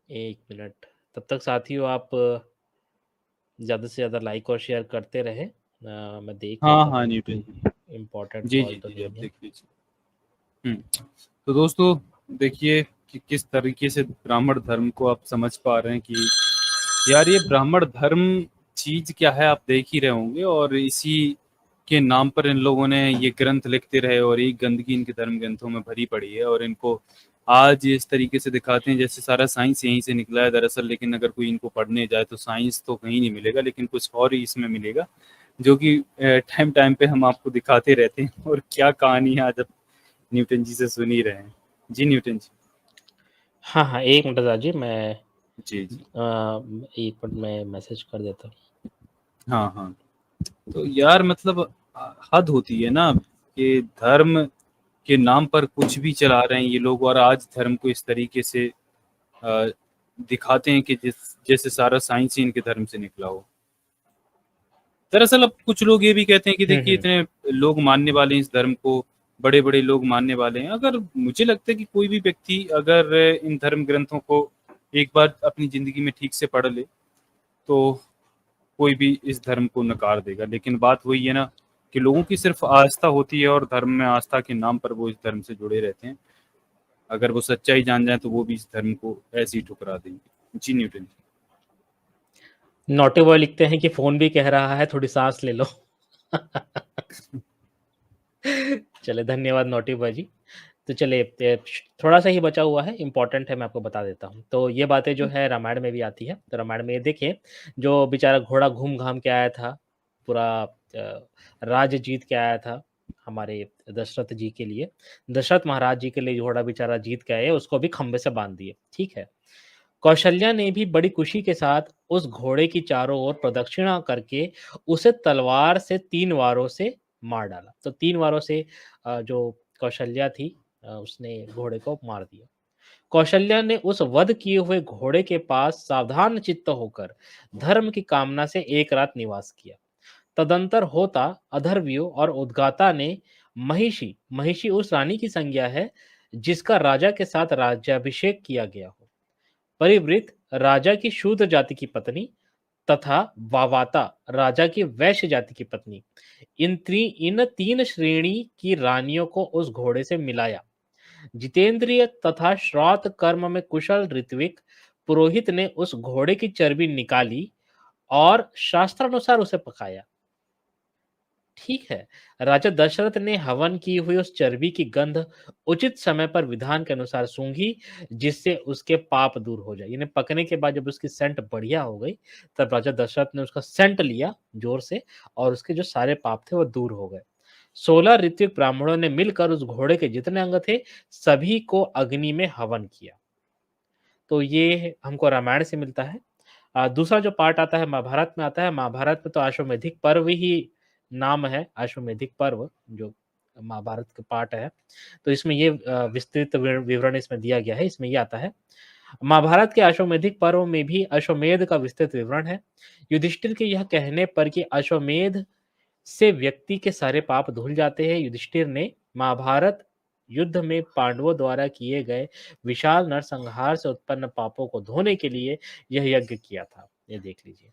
1 मिनट। तब तक साथियों आप ज्यादा से ज्यादा लाइक और शेयर करते रहे। मैं देख हाँ लेता हाँ हूँ न्यूटन कोई इम्पोर्टेंट जी कॉल जी तो जी, आप नहीं है। देख लीजिए। तो दोस्तों देखिए कि किस तरीके से ब्राह्मण धर्म को आप समझ पा रहे हैं कि यार ये ब्राह्मण धर्म चीज क्या है, आप देख ही रहे होंगे। और इसी के नाम पर इन लोगों ने ये ग्रंथ लिखते रहे और एक गंदगी इनके धर्म ग्रंथों में भरी पड़ी है। और इनको आज इस तरीके से दिखाते हैं जैसे सारा साइंस यहीं से निकला है दरअसल। लेकिन अगर कोई इनको पढ़ने जाए तो साइंस तो कहीं नहीं मिलेगा, लेकिन कुछ और ही इसमें मिलेगा, जो कि टाइम टाइम पे हम आपको दिखाते रहते हैं। और क्या कहानी है आज आप न्यूटन जी से सुन ही रहे हैं। जी न्यूटन जी। हाँ, हाँ, 1 मिनट दादाजी मैं जी जी। 1 मिनट में मैसेज कर देता हूँ। हाँ हाँ। तो यार मतलब हद होती है ना कि धर्म के नाम पर कुछ भी चला रहे हैं ये लोग। और आज धर्म को इस तरीके से अ, दिखाते हैं कि जैसे सारा साइंस ही इनके धर्म से निकला हो। दरअसल अब कुछ लोग ये भी कहते हैं कि हुँ, देखिए हुँ। इतने लोग मानने वाले हैं इस धर्म को, बड़े बड़े लोग मानने वाले हैं। अगर मुझे लगता है कि कोई भी व्यक्ति अगर इन धर्म ग्रंथों को एक बार अपनी जिंदगी में ठीक से पढ़ ले तो कोई भी इस धर्म को नकार देगा। लेकिन बात वही है ना कि लोगों की सिर्फ आस्था होती है और धर्म में आस्था के नाम पर वो इस धर्म से जुड़े रहते हैं। अगर वो सच्चाई जान जाए तो वो भी इस धर्म को ऐसे ही ठुकरा देंगे। जी न्यूटन जी। नॉटी बॉय लिखते हैं कि फ़ोन भी कह रहा है थोड़ी साँस ले लो। चलिए धन्यवाद नॉटी बॉय जी। तो चलिए थोड़ा-सा ही बचा हुआ है, इम्पोर्टेंट है मैं आपको बता देता हूँ। तो ये बातें जो है रामायण में भी आती है। तो रामायण में ये देखिए जो बेचारा घोड़ा घूम-घाम के आया था, पूरा राज्य जीत के आया था हमारे दशरथ जी के लिए। दशरथ महाराज जी के लिए घोड़ा बेचारा जीत के आए, उसको भी खंभे से बाँध दिए, ठीक है। कौशल्या ने भी बड़ी खुशी के साथ उस घोड़े की चारों ओर प्रदक्षिणा करके उसे तलवार से 3 वारों से मार डाला। तो 3 वारों से जो कौशल्या थी उसने घोड़े को मार दिया। कौशल्या ने उस वध किए हुए घोड़े के पास सावधान चित्त होकर धर्म की कामना से एक रात निवास किया। तदंतर होता अधर्वयु और उद्गाता ने महिषी महिषी उस रानी की संज्ञा है जिसका राजा के साथ राज्याभिषेक किया गया हो। परिवृत राजा की शूद्र जाति की पत्नी तथा वावाता राजा की वैश्य जाति की पत्नी इन 3 श्रेणी की रानियों को उस घोड़े से मिलाया। जितेंद्रिय तथा श्राद्ध कर्म में कुशल ऋत्विक पुरोहित ने उस घोड़े की चर्बी निकाली और शास्त्रानुसार उसे पकाया। ठीक है। राजा दशरथ ने हवन की हुई उस चर्बी की गंध उचित समय पर विधान के अनुसार सूंघी, जिससे उसके पाप दूर हो जाए। यानी पकने के बाद जब उसकी सेंट बढ़िया हो गई, तब राजा दशरथ ने उसका सेंट लिया जोर से और उसके जो सारे पाप थे वो दूर हो गए। 16 ऋत्विक ब्राह्मणों ने मिलकर उस घोड़े के जितने अंग थे, सभी को अग्नि में हवन किया। तो ये हमको रामायण से मिलता है। दूसरा जो पार्ट आता है महाभारत में आता है। महाभारत में तो अश्वमेधिक पर्व ही नाम है, अश्वमेधिक पर्व जो महाभारत का पार्ट है। तो इसमें ये विस्तृत विवरण इसमें दिया गया है, इसमें ये आता है। महाभारत के अश्वमेधिक पर्व में भी अश्वमेध का विस्तृत विवरण है। युधिष्ठिर के यह कहने पर कि अश्वमेध से व्यक्ति के सारे पाप धुल जाते हैं, युधिष्ठिर ने महाभारत युद्ध में पांडवों द्वारा किए गए विशाल नरसंहार से उत्पन्न पापों को धोने के लिए यह यज्ञ किया था। ये देख लीजिए।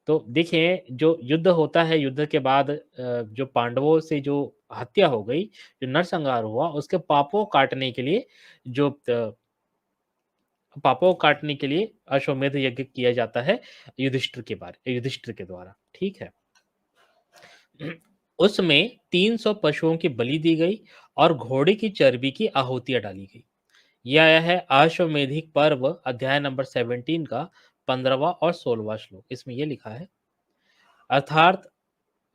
तो देखिए जो युद्ध होता है, युद्ध के बाद जो पांडवों से जो हत्या हो गई, जो नरसंहार हुआ, उसके पापों काटने के लिए जो पापों को काटने के लिए अश्वमेध यज्ञ किया जाता है युधिष्ठिर के द्वारा, ठीक है। उसमें 300 पशुओं की बलि दी गई और घोड़े की चर्बी की आहुतियां डाली गई। यह आया है अश्वमेधिक पर्व अध्याय नंबर 17 का 15वां और 16वां श्लोक। इसमें यह लिखा है अर्थात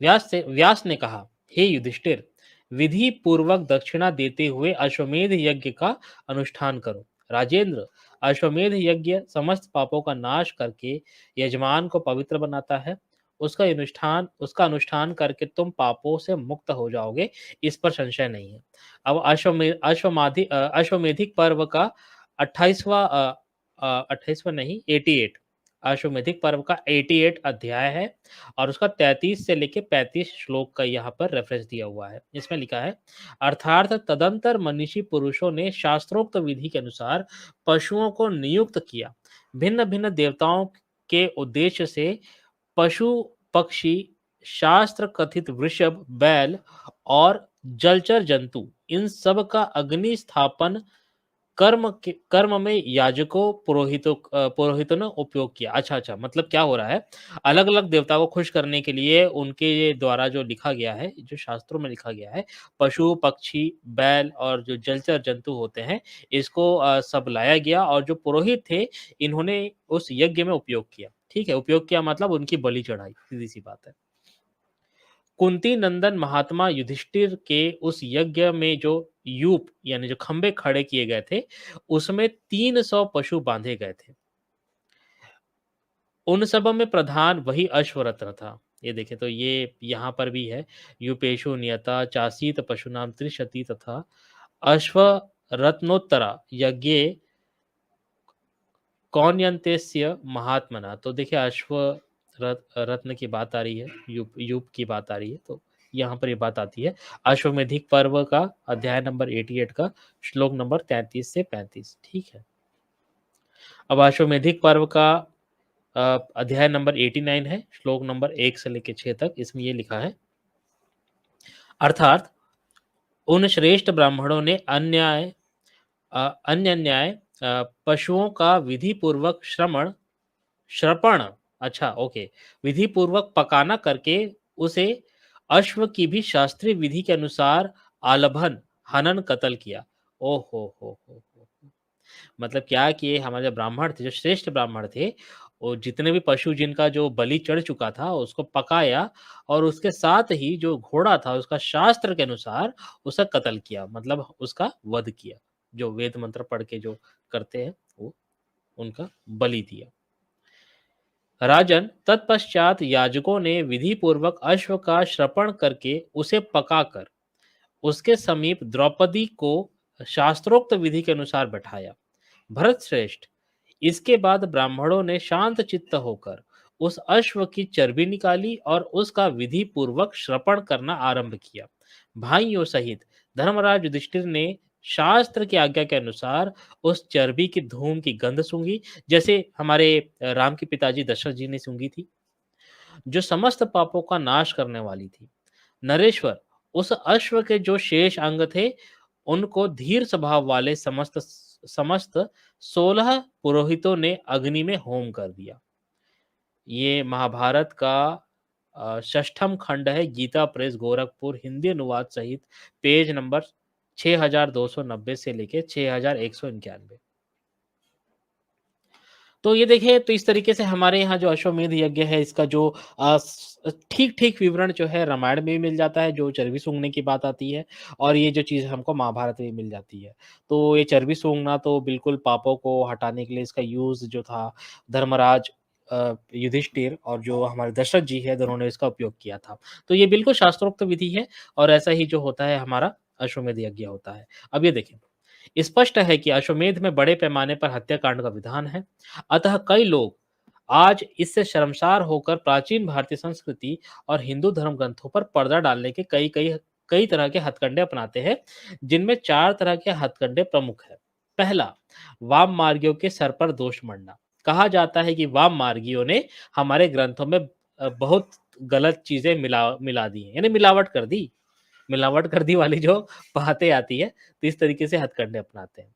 व्यास ने कहा, हे युधिष्ठिर, विधि पूर्वक दक्षिणा देते हुए अश्वमेध यज्ञ का अनुष्ठान करो। राजेंद्र, अश्वमेध यज्ञ समस्त पापों का नाश करके यजमान को पवित्र बनाता है। उसका अनुष्ठान करके तुम पापों से मुक्त हो जाओगे, इस पर संशय नहीं है। अब अश्वमेधिक पर्व का 28वां 28वां नहीं 88 अश्वमेधिक पर्व का 88 अध्याय है और उसका 33 से लेके 35 श्लोक का यहाँ पर रेफरेंस दिया हुआ है। इसमें लिखा है अर्थात तदंतर मनीषी पुरुषों ने शास्त्रोक्त विधि के अनुसार पशुओं को नियुक्त किया। भिन्न भिन्न देवताओं के उद्देश्य से पशु पक्षी शास्त्र कथित वृषभ बैल और जलचर जंतु इन सब का अग्नि स्थापन कर्म में याजकों पुरोहितों ने उपयोग किया। अच्छा, मतलब क्या हो रहा है, अलग-अलग देवताओं को खुश करने के लिए उनके द्वारा जो लिखा गया है, जो शास्त्रों में लिखा गया है, पशु, पक्षी, बैल और जो जलचर जंतु होते हैं, इसको सब लाया गया और जो पुरोहित थे, इन्होंने उस यज्ञ में उपयोग किया। ठीक है, उपयोग किया मतलब उनकी बलि चढ़ाई, सीधी-सी बात है। कुंती नंदन महात्मा युधिष्ठिर के उस यज्ञ में जो यूप यानी जो खंबे खड़े किए गए थे, उसमें 300 पशु बांधे गए थे। उन सब में प्रधान वही अश्वरत्न था। ये देखें तो ये यहाँ पर भी है, यूपेषु नियता चासीत पशूनां त्रिशती तथा अश्वरत्नोत्तरा यज्ञे कौन्यन्तेस्य महात्मना। तो देखिए रत्न की बात आ रही है, यूप की बात आ रही है, तो यहाँ पर ये बात आती है। अश्वमेधिक पर्व का अध्याय नंबर 88 का श्लोक नंबर 33 से 35। ठीक है। अब अश्वमेधिक पर्व का अध्याय नंबर 89 है, श्लोक नंबर 1 से लेकर 6 तक। इसमें ये लिखा है, अर्थात उन श्रेष्ठ ब्राह्मणों ने अन्य न्याय पशुओं का विधि पूर्वक श्रपण, अच्छा ओके, विधि पूर्वक पकाना करके उसे अश्व की भी शास्त्रीय विधि के अनुसार आलभन हनन कत्ल किया। ओ हो। मतलब क्या कि ये हमारे जो ब्राह्मण थे, जो श्रेष्ठ ब्राह्मण थे, वो जितने भी पशु जिनका जो बलि चढ़ चुका था, उसको पकाया और उसके साथ ही जो घोड़ा था, उसका शास्त्र के अनुसार उसका कत्ल किया, मतलब उसका वध किया। जो वेद मंत्र पढ़ के जो करते हैं, वो उनका बलि दिया। राजन, तत्पश्चात याजकों ने विधि पूर्वक अश्व का श्रपण करके उसे पकाकर उसके समीप द्रौपदी को शास्त्रोक्त विधि के अनुसार बैठाया। भरत श्रेष्ठ, इसके बाद ब्राह्मणों ने शांत चित्त होकर उस अश्व की चर्बी निकाली और उसका विधि पूर्वक श्रपण करना आरंभ किया। भाइयों सहित धर्मराज युधिष्ठिर ने शास्त्र की आज्ञा के अनुसार उस चर्बी की धूम की गंध सूंघी, जैसे हमारे राम के पिताजी दशरथ जी ने सूंघी थी, जो समस्त पापों का नाश करने वाली थी। नरेश्वर, उस अश्व के जो शेष अंग थे, उनको धीर स्वभाव वाले समस्त समस्त 16 पुरोहितों ने अग्नि में होम कर दिया। ये महाभारत का षष्ठम खंड है, गीता प्रेस गोरखपुर, हिंदी अनुवाद सहित, पेज नंबर 6290 से लेके 6191। तो ये देखिए, तो इस तरीके से हमारे यहाँ जो अश्वमेध यज्ञ है, इसका जो ठीक-ठीक विवरण जो है रामायण में भी मिल जाता है, जो चर्बी सूंघने की बात आती है, और ये जो चीज़ हमको महाभारत में मिल जाती है। तो ये चर्बी सूंघना तो बिल्कुल पापों को हटाने के लिए इसका यूज़ जो था, धर्मराज युधिष्ठिर और जो हमारे दशरथ जी हैं, दोनों ने इसका उपयोग किया था। तो ये बिल्कुल शास्त्रोक्त विधि है और ऐसा ही जो होता है हमारा अश्वमेध यज्ञ होता है। अब ये देखें, स्पष्ट है कि अश्वमेध में बड़े पैमाने पर हत्याकांड का विधान है। अतः कई लोग आज इससे शर्मसार होकर प्राचीन भारतीय संस्कृति और हिंदू धर्म ग्रंथों पर पर्दा डालने के कई तरह के हथकंडे अपनाते हैं, जिनमें 4 तरह के हथकंडे प्रमुख हैं। पहला, वाम मार्गियों के सर पर दोष मढ़ना। कहा जाता है कि वाम मार्गियों ने हमारे ग्रंथों में बहुत गलत चीजें मिला दी हैं, यानी मिलावट कर दी वाली जो बातें आती है, तो इस तरीके से हथकंडे अपनाते हैं।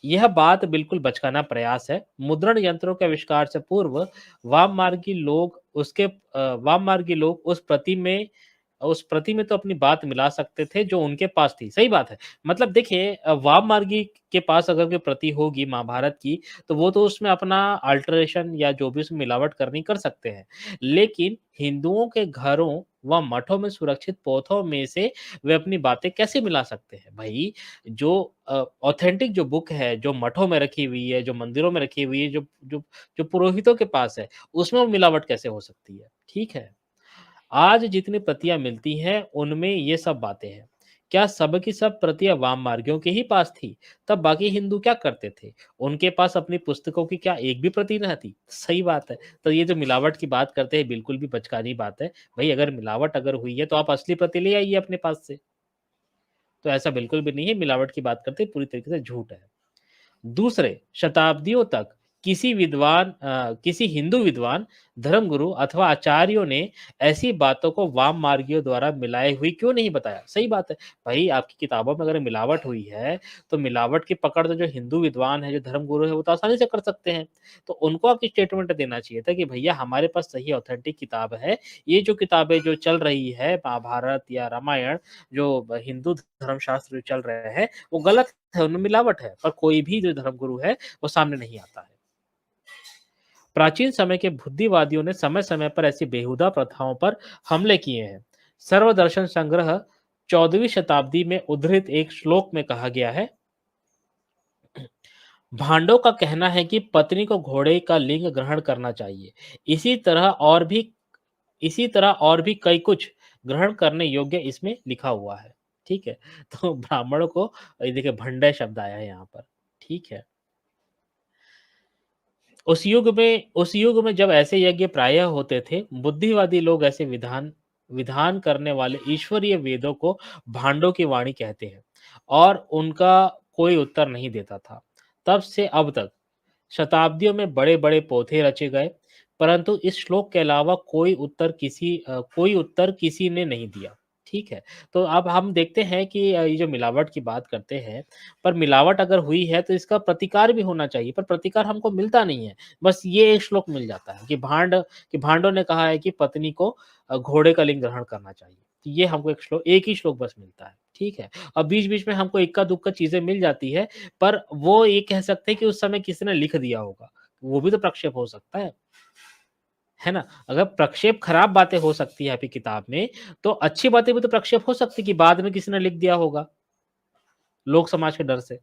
यह बात बिल्कुल बचकाना प्रयास है। मुद्रण यंत्रों के आविष्कार से पूर्व वाममार्गी लोग उस प्रति में तो अपनी बात मिला सकते थे जो उनके पास थी। सही बात है। मतलब देखिए, वाममार्गी के पास अगर कोई प्रति होगी महाभारत की, तो वो तो उसमें अपना अल्टरेशन या जो भी उसमें मिलावट करनी कर सकते हैं। लेकिन हिंदुओं के घरों व मठों में सुरक्षित पोथों में से वे अपनी बातें कैसे मिला सकते हैं? भई, जो ऑथेंटिक जो बुक है, जो मठों में रखी हुई है, जो मंदिरों में रखी हुई है, जो जो जो पुरोहितों के पास है, उसमें वो मिलावट कैसे हो सकती है? ठीक है। आज जितनी प्रतियाँ मिलती हैं, उनमें ये सब बातें हैं। क्या सब की सब प्रतियाँ वाममार्गियों के ही पास थी? तब बाकी हिंदू क्या करते थे? उनके पास अपनी पुस्तकों की क्या एक भी प्रति न थी? सही बात है। तो ये जो मिलावट की बात करते हैं, बिल्कुल भी बचकानी बात है। भई, अगर मिलावट अगर हुई है, तो आप असली प्रति ले आइए अपने पास से। तो ऐसा बिल्कुल भी नहीं है, मिलावट की बात करते हैं, पूरी तरीके से झूठ है। दूसरे, शताब्दियों तक किसी हिंदू विद्वान, धर्मगुरु अथवा आचार्यों ने ऐसी बातों को वाम मार्गियों द्वारा मिलाए हुई क्यों नहीं बताया? सही बात है। भई आपकी किताबों में अगर मिलावट हुई है, तो मिलावट की पकड़ तो जो हिंदू विद्वान है, जो धर्मगुरु है, वो तो आसानी से कर सकते हैं। तो उनको आपकी स्टेटमेंट देना चाहिए था कि भैया हमारे पास सही ऑथेंटिक किताब है। ये जो किताबें जो चल रही है महाभारत या रामायण जो हिंदू धर्मशास्त्र जो चल रहे हैं, वो गलत है, उनमें मिलावट है। पर कोई भी जो धर्मगुरु है, वो सामने नहीं आता है। प्राचीन समय के बुद्धिवादियों ने समय-समय पर ऐसी बेहुदा प्रथाओं पर हमले किए हैं। सर्वदर्शन संग्रह 14वीं शताब्दी में उद्धृत एक श्लोक में कहा गया है, भांडों का कहना है कि पत्नी को घोड़े का लिंग ग्रहण करना चाहिए। इसी तरह और भी इसी तरह और भी कई कुछ ग्रहण करने योग्य इसमें लिखा हुआ है। ठीक है? तो ब्राह्मणों को ये देखिए भंडे शब्द आया है यहाँ पर। ठीक है? उस युग में जब ऐसे यज्ञ प्रायः होते थे, बुद्धिवादी लोग ऐसे विधान विधान करने वाले ईश्वरीय वेदों को भांडों की वाणी कहते हैं और उनका कोई उत्तर नहीं देता था। तब से अब तक शताब्दियों में बड़े-बड़े पोथे रचे गए, परंतु इस श्लोक के अलावा कोई उत्तर किसी ने नहीं दिया। ठीक है? तो अब हम देखते हैं कि ये जो मिलावट की बात करते हैं, पर मिलावट अगर हुई है तो इसका प्रतिकार भी होना चाहिए, पर प्रतिकार हमको मिलता नहीं है। बस ये एक श्लोक मिल जाता है कि भांडों ने कहा है कि पत्नी को घोड़े का लिंग ग्रहण करना चाहिए। तो ये हमको एक ही श्लोक बस मिलता है। ठीक है? और बीच-बीच में हमको इक्का-दुक्का चीज़ें मिल जाती है, पर वो ये कह सकते हैं कि उस समय किसी ने लिख दिया होगा। वो भी तो प्रक्षेप हो सकता है ना? अगर प्रक्षेप खराब बातें हो सकती है आपकी किताब में, तो अच्छी बातें भी तो प्रक्षेप हो सकती है कि बाद में किसी ने लिख दिया होगा, लोक समाज के डर से।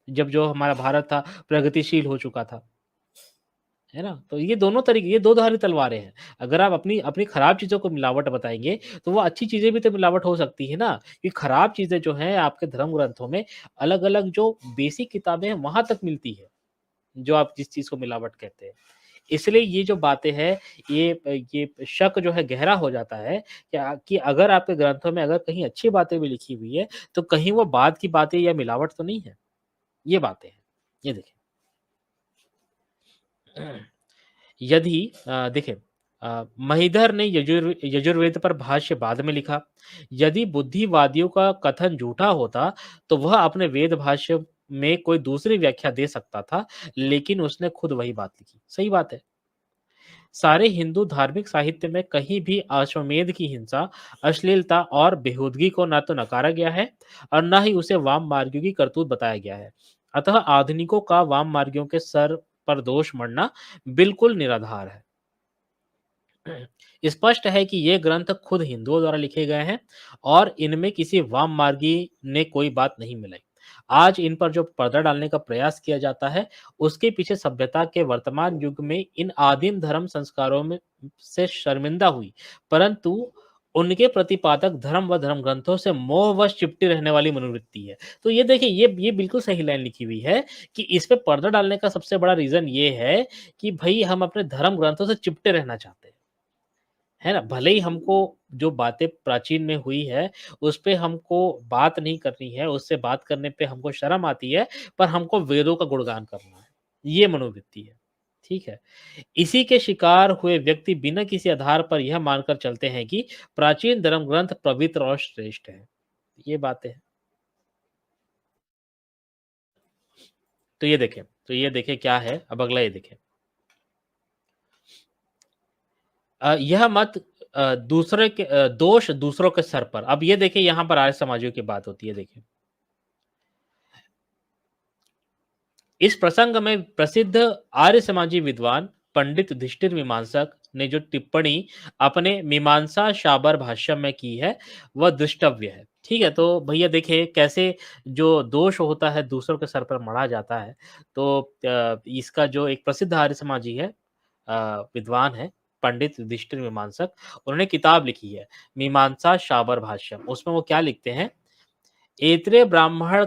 जब जो हमारा भारत था प्रगतिशील हो चुका था, है ना? तो ये दो धारी तलवारें हैं। अगर आप अपनी अपनी खराब चीज़ों को मिलावट बताएँगे, तो वो अच्छी चीज़ें भी तो मिलावट हो सकती है ना? कि खराब चीज़ें जो हैं आपके धर्म ग्रंथों में अलग-अलग जो बेसिक किताबें हैं, वहाँ तक मिलती है, जो आप जिस चीज़ को मिलावट कहते हैं। इसलिए ये जो बातें हैं, ये शक जो है गहरा हो जाता है कि अगर आपके ग्रंथों में अगर कहीं अच्छी बातें भी लिखी हुई है, तो कहीं वो बाद की बातें या मिलावट तो नहीं है? ये बातें हैं। ये देखिए। यदि देखिए महीधर ने यजुर्वेद पर भाष्य बाद में लिखा। यदि बुद्धिवादियों का कथन झूठा होता, तो वह अपने वेद भाष्य में कोई दूसरी व्याख्या दे सकता था, लेकिन उसने खुद वही बात लिखी। सही बात है। सारे हिंदू धार्मिक साहित्य में कहीं भी अश्वमेध की हिंसा, अश्लीलता और बेहूदगी को न तो नकारा गया है और न ही उसे वाम मार्गियों की करतूत बताया गया है। अतः आधुनिकों का वाम मार्गियों के सर पर दोष मढ़ना बिल्कुल निराधार है। स्पष्ट है कि ये ग्रंथ खुद हिंदुओं द्वारा लिखे गए हैं और इनमें किसी वाम मार्गी ने कोई बात नहीं मिलाई। आज इन पर जो पर्दा डालने का प्रयास किया जाता है, उसके पीछे सभ्यता के वर्तमान युग में इन आदिम धर्म संस्कारों में से शर्मिंदा हुई, परंतु उनके प्रतिपादक धर्म व धर्म ग्रंथों से मोहवश चिपटी रहने वाली मनोवृत्ति है। तो ये देखिए ये बिल्कुल सही लाइन लिखी हुई है कि इस पे पर्दा डालने का सबसे बड़ा रीज़न ये है कि भई हम अपने धर्म ग्रंथों से चिपटे रहना चाहते हैं। है ना? भले ही हमको जो बातें प्राचीन में हुई है, उस पे हमको बात नहीं करनी है, उससे बात करने पे हमको शर्म आती है, पर हमको वेदों का गुणगान करना है। ये मनोवृत्ति है। ठीक है? इसी के शिकार हुए व्यक्ति बिना किसी आधार पर यह मानकर चलते हैं कि प्राचीन धर्म ग्रंथ पवित्र और श्रेष्ठ हैं। ये बातें हैं। तो ये देखें क्या है, अब अगला ये देखें। यह मत दोष दूसरों के सर पर। अब ये देखिए यहाँ पर आर्य समाजियों की बात होती है देखिए। इस प्रसंग में प्रसिद्ध आर्य समाजी विद्वान पंडित युधिष्ठिर मीमांसक ने जो टिप्पणी अपने मीमांसा शाबर भाष्य में की है, वह दृष्टव्य है। ठीक है, तो भैया देखिए कैसे जो दोष होता है दूसरों के सर पर मढ़ा जाता है। तो इसका जो एक प्रसिद्ध आर्य समाजी है, विद्वान है पंडित युधिष्ठिर मीमांसक, उन्होंने किताब लिखी है मीमांसा शाबर भाष्यम। उसमें वो क्या लिखते हैं, ऐत्रेय ब्राह्मण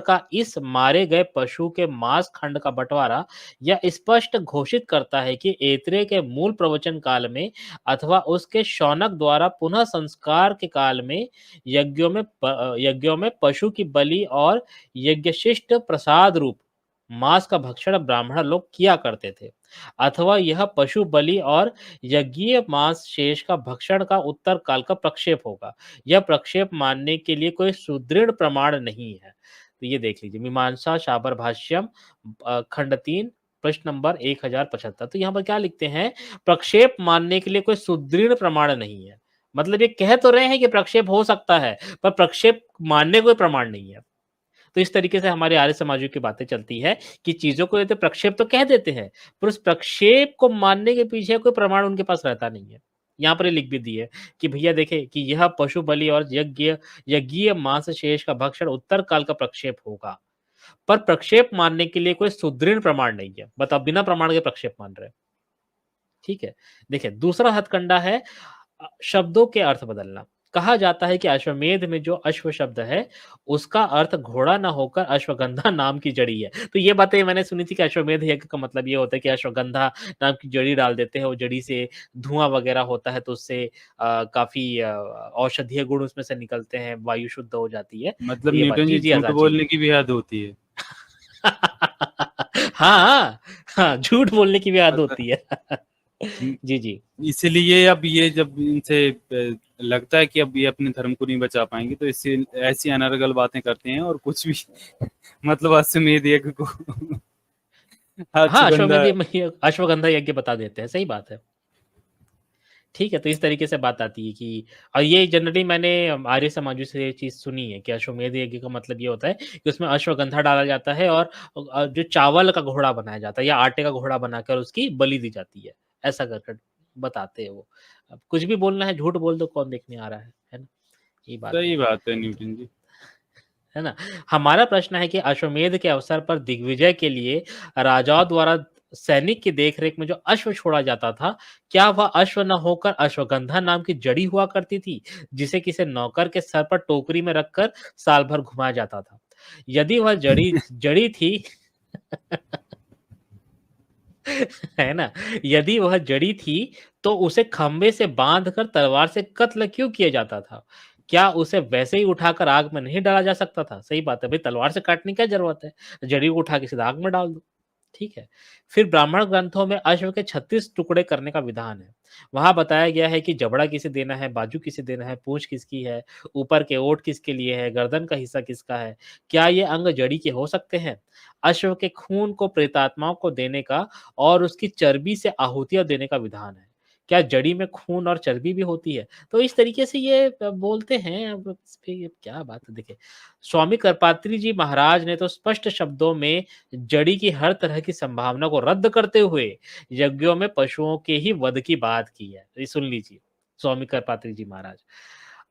का इस मारे गए पशु के मांस खंड का बंटवारा यह स्पष्ट घोषित करता है कि ऐत्रेय के मूल प्रवचन काल में अथवा उसके शौनक द्वारा पुनः संस्कार के काल में यज्ञों में पशु की बलि और यज्ञशिष्ट प्रसाद रूप मांस का भक्षण ब्राह्मण लोग किया करते थे, अथवा यह पशु बलि और यज्ञीय मांस शेष का भक्षण का उत्तर काल का प्रक्षेप होगा। यह प्रक्षेप मानने के लिए कोई सुदृढ़ प्रमाण नहीं है। तो ये देख लीजिए, मीमांसा शाबर भाष्यम खंड 3 प्रश्न नंबर 1075। तो यहाँ पर क्या लिखते हैं, प्रक्षेप मानने के लिए कोई सुदृढ़ प्रमाण नहीं है। मतलब ये कह तो रहे हैं कि प्रक्षेप हो सकता है, पर प्रक्षेप मानने कोई प्रमाण नहीं है। तो इस तरीके से हमारे आर्य समाजियों की बातें चलती है कि चीज़ों को ये तो प्रक्षेप तो कह देते हैं, पर उस प्रक्षेप को मानने के पीछे कोई प्रमाण उनके पास रहता नहीं है। यहाँ पर ये लिख भी दिए कि भैया देखिए कि यह पशु बलि और यज्ञीय मांस शेष का भक्षण उत्तर काल का प्रक्षेप होगा। पर प्रक्षेप मानने के लिए कोई सुदृढ़ प्रमाण नहीं है। बताओ, बिना प्रमाण के प्रक्षेप मान रहे हैं। ठीक है। देखिए, दूसरा हथकंडा है शब्दों के अर्थ बदलना। कहा जाता है कि अश्वमेध में जो अश्व शब्द है, उसका अर्थ घोड़ा ना होकर अश्वगंधा नाम की जड़ी है। तो ये बातें मैंने सुनी थी कि अश्वमेध यज्ञ का मतलब ये होता है कि अश्वगंधा नाम की जड़ी डाल देते हैं, वो जड़ी से धुआँ वगैरह होता है, तो उससे काफ़ी औषधीय गुण उसमें से निकलते हैं, वायु शुद्ध हो जाती है। मतलब तो ये बात न्यूटन जी, जी जी झूठ आज़ाद जी। बोलने की भी हद होती है। हाँ, हाँ, झूठ बोलने की भी आदत मतलब होती है। जी, जी। इसीलिए अब ये जब इनसे लगता है कि अब ये अपने धर्म को नहीं बचा पाएंगे, तो इससे ऐसी अनर्गल बातें करते हैं और कुछ भी मतलब अश्वमेध यज्ञ को हाँ, अश्वगंधा। अश्वगंधा यज्ञ बता देते हैं, सही बात है। ठीक है, तो इस तरीके से बात आती है कि और ये जनरली मैंने आर्य समाजियों से ये चीज़ सुनी है कि अश्वमेध यज्ञ का मतलब ये होता है कि उसमें अश्वगंधा डाला जाता है और जो चावल का घोड़ा बनाया जाता है या आटे का घोड़ा बनाकर उसकी बलि दी जाती है। ऐसा कर कर बताते हैं वो। अब कुछ भी बोलना है, झूठ बोल दो, कौन देखने आ रहा है ना? यही बात है। सही बात है न्यूटन जी। है ना? हमारा प्रश्न है कि अश्वमेध के अवसर पर दिग्विजय के लिए राजाओं द्वारा सैनिक की देख-रेख में जो अश्व छोड़ा जाता था, क्या वह अश्व न होकर अश्वगंधा नाम की जड़ी हुआ करती थी, जिसे किसी नौकर के सर पर टोकरी में रखकर साल भर घुमाया जाता था? यदि वह जड़ी जड़ी थी है ना? यदि वह जड़ी थी, तो उसे खंभे से बाँधकर तलवार से कत्ल क्यों किया जाता था? क्या उसे वैसे ही उठाकर आग में नहीं डाला जा सकता था? सही बात है, भई तलवार से काटने की क्या ज़रूरत है? जड़ी को उठा के सीधा आग में डाल दो। ठीक है। फिर ब्राह्मण ग्रंथों में अश्व के 36 टुकड़े करने का विधान है। वहाँ बताया गया है कि जबड़ा किसे देना है, बाजू किसे देना है, पूँछ किसकी है, ऊपर के ओंठ किसके लिए है, गर्दन का हिस्सा किसका है। क्या ये अंग जड़ी के हो सकते हैं? अश्व के खून को प्रेतात्माओं को देने का और उसकी चर्बी से आहुतियाँ देने का विधान है। क्या जड़ी में खून और चर्बी भी होती है? तो इस तरीके से ये बोलते हैं। अब इस पे अब क्या बात है, देखिए, स्वामी करपात्री जी महाराज ने तो स्पष्ट शब्दों में जड़ी की हर तरह की संभावना को रद्द करते हुए यज्ञों में पशुओं के ही वध की बात की है। ये सुन लीजिए, स्वामी करपात्री जी महाराज।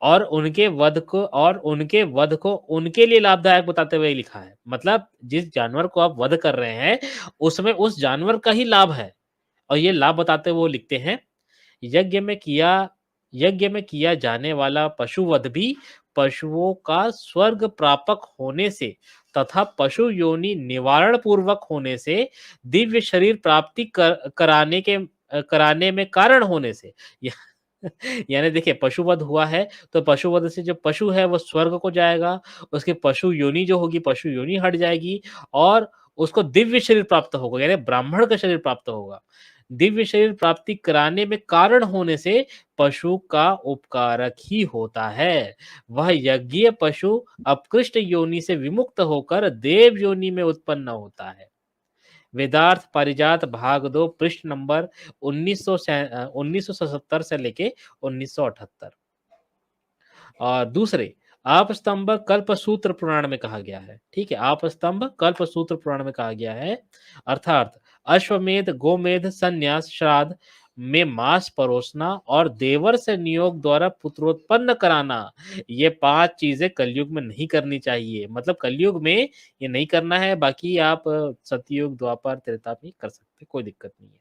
और उनके वध को उनके लिए लाभदायक बताते हुए लिखा है। मतलब जिस जानवर को आप वध कर रहे हैं, उसमें उस जानवर का ही लाभ है। और ये लाभ बताते हुए वो लिखते हैं, यज्ञ में किया यज्ञ में किया जाने वाला पशुवध भी पशुओं का स्वर्ग प्रापक होने से तथा पशु योनि निवारण पूर्वक होने से, दिव्य शरीर प्राप्ति कराने में कारण होने से। या- यानी देखिए, पशुवध हुआ है, तो पशुवध से जो पशु है वो स्वर्ग को जाएगा, उसकी पशु योनि जो होगी, पशु योनि हट जाएगी और उसको दिव्य शरीर प्राप्त होगा, यानी ब्राह्मण का शरीर प्राप्त होगा। दिव्य शरीर प्राप्ति कराने में कारण होने से पशु का उपकारक ही होता है। वह यज्ञीय पशु अपकृष्ट योनि से विमुक्त होकर देव योनि में उत्पन्न होता है। वेदार्थ पारिजात भाग 2 पृष्ठ नंबर 1977 से लेके 1978। और दूसरे, आपस्तंभ कल्पसूत्र पुराण में कहा गया है। ठीक है, आपस्तंभ कल्पसूत्र पुराण में कहा गया है, अर्थात अश्वमेध, गोमेध, संन्यास, श्राद्ध में मांस परोसना और देवर से नियोग द्वारा पुत्रोत्पन्न कराना, ये 5 चीजें कलयुग में नहीं करनी चाहिए। मतलब कलयुग में ये नहीं करना है, बाकी आप सतयुग, द्वापर, त्रेता में कर सकते, कोई दिक्कत नहीं है।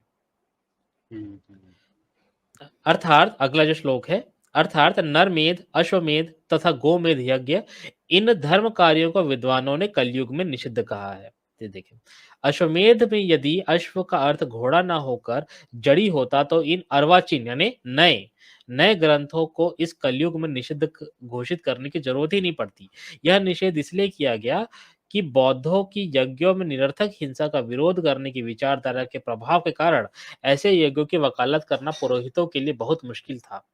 अर्थात अगला जो श्लोक है, अर्थात नरमेध, अश्वमेध तथा गोमेध यज्ञ, इन धर्म कार्यों को विद्वानों ने कलयुग में निषिद्ध कहा है। ये देखें, अश्वमेध में यदि अश्व का अर्थ घोड़ा ना होकर जड़ी होता, तो इन अर्वाचीन यानी नए नए ग्रंथों को इस कलयुग में निषिद्ध घोषित करने की जरूरत ही नहीं पड़ती। यह निषेध इसलिए किया गया कि बौद्धों की यज्ञों में निरर्थक हिंसा का विरोध करने की विचारधारा के प्रभाव के कारण ऐसे यज्ञों की वकालत करना पुरोहितों के लिए बहुत मुश्किल था।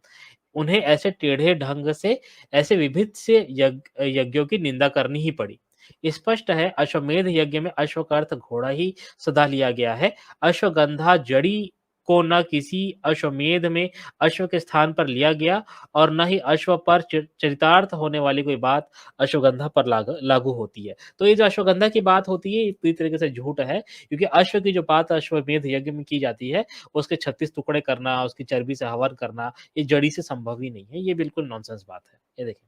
उन्हें ऐसे टेढ़े ढंग से ऐसे विभिन्न से यज्ञों की निंदा करनी ही पड़ी। स्पष्ट है अश्वमेध यज्ञ में अश्व का अर्थ घोड़ा ही सदा लिया गया है। अश्वगंधा जड़ी को न किसी अश्वमेध में अश्व के स्थान पर लिया गया और न ही अश्व पर चरितार्थ होने वाली कोई बात अश्वगंधा पर लागू होती है। तो ये जो अश्वगंधा की बात होती है ये पूरी तरीके से झूठ है, क्योंकि अश्व की जो बात अश्वमेध यज्ञ में की जाती है उसके 36 टुकड़े करना, उसकी चर्बी से हवन करना, ये जड़ी से संभव ही नहीं है। ये बिल्कुल नॉनसेंस बात है। ये देखें।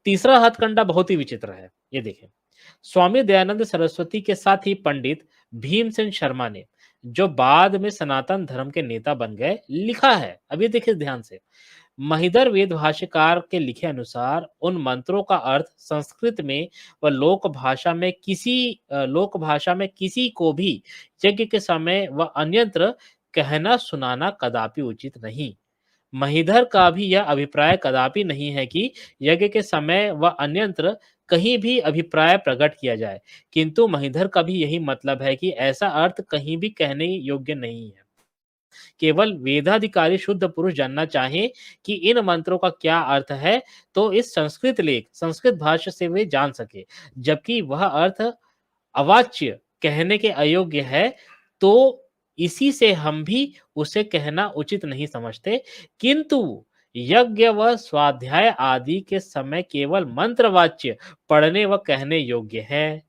तीसरा हथकंडा बहुत ही विचित्र है। ये देखें। स्वामी दयानंद सरस्वती के साथ ही पंडित भीमसेन शर्मा ने, जो बाद में सनातन धर्म के नेता बन गए, लिखा है। अब ये देखिए ध्यान से। महिदर वेद भाष्यकार के लिखे अनुसार उन मंत्रों का अर्थ संस्कृत में व लोक भाषा में किसी को भी यज्ञ के समय व अन्यत्र कहना सुनाना कदापि उचित नहीं। महीधर का भी यह अभिप्राय कदापि नहीं है कि यज्ञ के समय व अन्यत्र कहीं भी अभिप्राय प्रकट किया जाए, किंतु महीधर का भी यही मतलब है कि ऐसा अर्थ कहीं भी कहने योग्य नहीं है। केवल वेदाधिकारी शुद्ध पुरुष जानना चाहे कि इन मंत्रों का क्या अर्थ है, तो इस संस्कृत लेख संस्कृत भाषा से वे जान सके। जबकि वह अर्थ अवाच्य कहने के अयोग्य है, तो इसी से हम भी उसे कहना उचित नहीं समझते, किंतु यज्ञ व स्वाध्याय आदि के समय केवल मंत्रवाच्य पढ़ने व कहने योग्य है।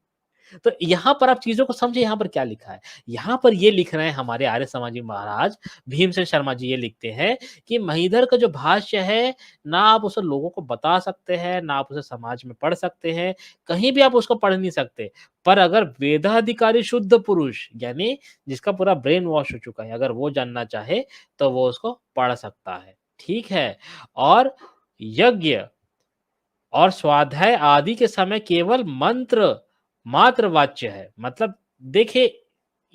तो यहाँ पर आप चीज़ों को समझिए, यहाँ पर क्या लिखा है। यहाँ पर ये लिख रहे हैं हमारे आर्य समाजी महाराज भीमसेन शर्मा जी, ये लिखते हैं कि महिधर का जो भाष्य है, ना आप उसे लोगों को बता सकते हैं, ना आप उसे समाज में पढ़ सकते हैं, कहीं भी आप उसको पढ़ नहीं सकते। पर अगर वेदाधिकारी शुद्ध पुरुष यानी जिसका पूरा ब्रेन वॉश हो चुका है, अगर वो जानना चाहे तो वो उसको पढ़ सकता है। ठीक है? और यज्ञ और स्वाध्याय आदि के समय केवल मंत्र मात्र वाच्य है। मतलब देखिए,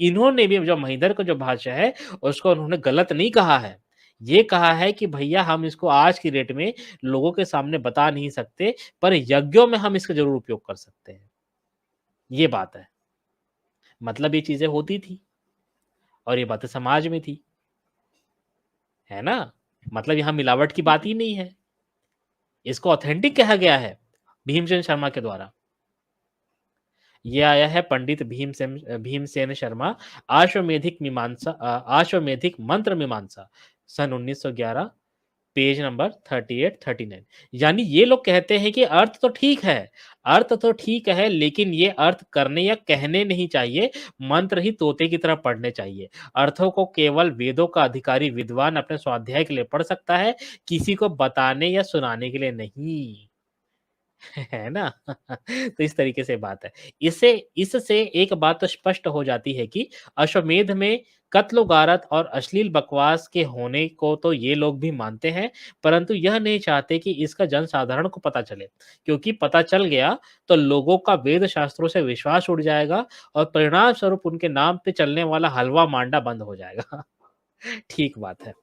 इन्होंने भी जो महिधर का जो भाषा है उसको उन्होंने गलत नहीं कहा है। ये कहा है कि भैया हम इसको आज की डेट में लोगों के सामने बता नहीं सकते, पर यज्ञों में हम इसका ज़रूर उपयोग कर सकते हैं। ये बात है। मतलब ये चीज़ें होती थी और ये बातें समाज में थी। है ना? मतलब यहाँ मिलावट की बात ही नहीं है। इसको ऑथेंटिक कहा गया है भीमसेन शर्मा के द्वारा। ये आया है पंडित भीमसेन शर्मा, आश्वमेधिक मंत्र मीमांसा, सन 1911, पेज नंबर 38-39। यानी ये लोग कहते हैं कि अर्थ तो ठीक है, लेकिन ये अर्थ करने या कहने नहीं चाहिए, मंत्र ही तोते की तरह पढ़ने चाहिए। अर्थों को केवल वेदों का अधिकारी विद्वान अपने स्वाध्याय के लिए पढ़ सकता है, किसी को बताने या सुनाने के लिए नहीं। है ना? तो इस तरीके से बात है। इससे एक बात तो स्पष्ट हो जाती है कि अश्वमेध में कत्ल-गारत और अश्लील बकवास के होने को तो ये लोग भी मानते हैं, परंतु यह नहीं चाहते कि इसका जनसाधारण को पता चले, क्योंकि पता चल गया तो लोगों का वेद शास्त्रों से विश्वास उड़ जाएगा और परिणाम स्वरूप उनके नाम पे चलने वाला हलवा-मांडा बंद हो जाएगा। ठीक बात है।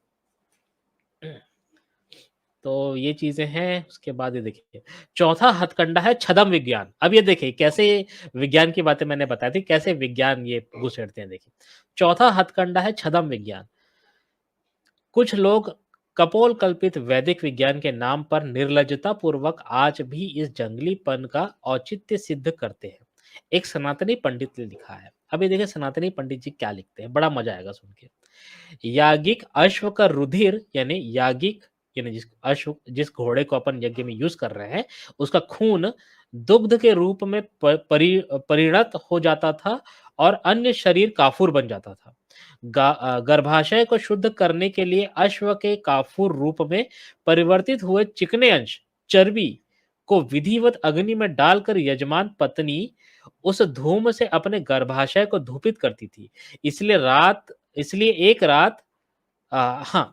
तो ये चीज़ें हैं, उसके बाद ये देखिए, चौथा हथकंडा है छद्म विज्ञान। अब ये देखिए कैसे विज्ञान की बातें मैंने बताई थी, कैसे विज्ञान ये घुसेड़ते हैं देखिए। चौथा हथकंडा है छद्म विज्ञान। कुछ लोग कपोल कल्पित वैदिक विज्ञान के नाम पर निर्लज्जता पूर्वक आज भी इस जंगलीपन का औचित्य सिद्ध करते हैं। एक सनातनी पंडित ने लिखा है। अब ये देखिए सनातनी पंडित जी क्या लिखते हैं, बड़ा मजा आएगा सुन के। याज्ञिक अश्व का रुधिर यानी जिस घोड़े को अपन यज्ञ में यूज कर रहे हैं, उसका खून दुग्ध के रूप में परिणत हो जाता था और अन्य शरीर काफूर बन जाता था। गर्भाशय को शुद्ध करने के लिए अश्व के काफूर रूप में परिवर्तित हुए चिकने अंश चर्बी को विधिवत अग्नि में डालकर यजमान पत्नी उस धूम से अपने गर्भाशय को धूपित करती थी। इसलिए एक रात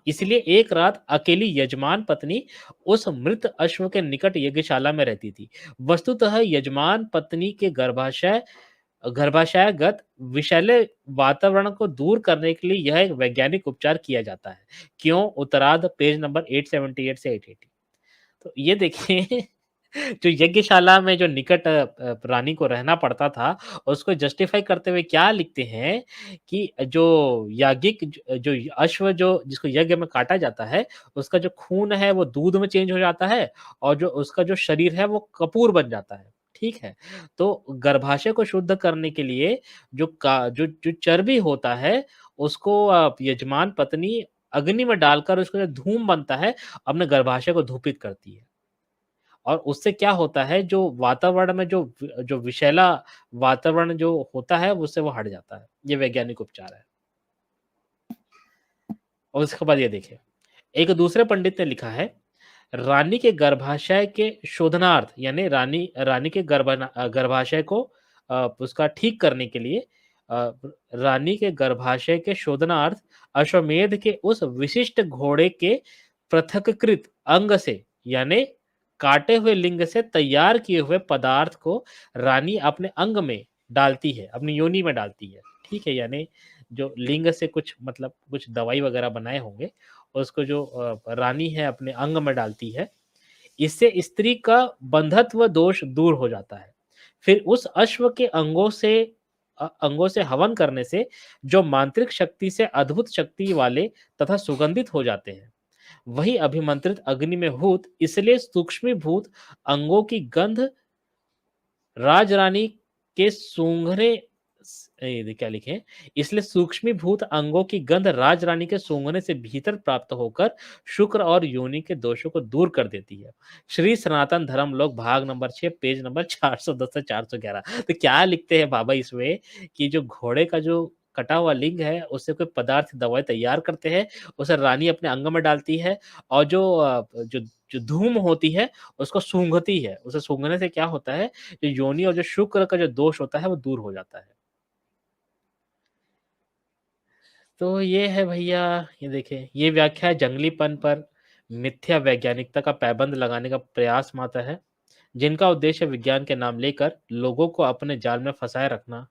इसलिए एक रात अकेली यजमान पत्नी उस मृत अश्व के निकट यज्ञशाला में रहती थी। वस्तुतः यजमान पत्नी के गर्भाशयगत विषैले वातावरण को दूर करने के लिए यह एक वैज्ञानिक उपचार किया जाता है। क्यों? उत्तरार्ध पेज नंबर 878 से 880। तो ये देखिए जो यज्ञशाला में जो निकट रानी को रहना पड़ता था, उसको जस्टिफ़ाई करते हुए क्या लिखते हैं कि जो याज्ञिक जो अश्व जो जिसको यज्ञ में काटा जाता है, उसका जो खून है वो दूध में चेंज हो जाता है और जो उसका जो शरीर है वो कपूर बन जाता है, ठीक है? तो गर्भाशय को शुद्ध करने के लिए जो चर्बी होता है, उसको यजमान पत्नी अग्नि में डालकर उसका जो धूम बनता है, अपने गर्भाशय को धूपित करती है। और उससे क्या होता है जो वातावरण में जो विषैला वातावरण जो होता है उससे वो हट जाता है। ये वैज्ञानिक उपचार है। और उसके बाद ये देखिए, एक दूसरे पंडित ने लिखा है, रानी के गर्भाशय के शोधनार्थ यानी रानी रानी के गर्भाशय को उसका ठीक करने के लिए रानी के गर्भाशय के शोधनार्थ अश्वमेध के उस विशिष्ट घोड़े के पृथक्कृत अंग से यानी काटे हुए लिंग से तैयार किए हुए पदार्थ को रानी अपने अंग में डालती है, अपनी योनि में डालती है। ठीक है? यानी जो लिंग से कुछ मतलब कुछ दवाई वगैरह बनाए होंगे, उसको जो रानी है अपने अंग में डालती है। इससे स्त्री का बंधत्व दोष दूर हो जाता है। फिर उस अश्व के अंगों से हवन करने से जो मांत्रिक शक्ति से अद्भुत शक्ति वाले तथा सुगंधित हो जाते हैं। वही अभिमंत्रित अग्नि में हूत इसलिए सूक्ष्मीभूत अंगों की गंध राजरानी के सूंघने ये क्या लिखे हैं? इसलिए सूक्ष्मीभूत अंगों की गंध राजरानी के सूंघने से भीतर प्राप्त होकर शुक्र और योनि के दोषों को दूर कर देती है। श्री सनातन धर्म लोक भाग नंबर 6 पेज नंबर 410 से 411। तो क्या लिखते हैं बाबा इसमें कि जो घोड़े का जो कटा हुआ लिंग है उससे कोई पदार्थ दवाई तैयार करते हैं, उसे रानी अपने अंग में डालती है और जो धूम होती है उसको सूंघती है। उसे सूंघने से क्या होता है, जो योनि और जो शुक्र का जो दोष होता है वो दूर हो जाता है। तो ये है भैया, ये देखिए, ये व्याख्या जंगलीपन पर मिथ्या वैज्ञानिकता का पैबंद लगाने का प्रयास मात्र है, जिनका उद्देश्य विज्ञान के नाम लेकर लोगों को अपने जाल में फंसाए रखना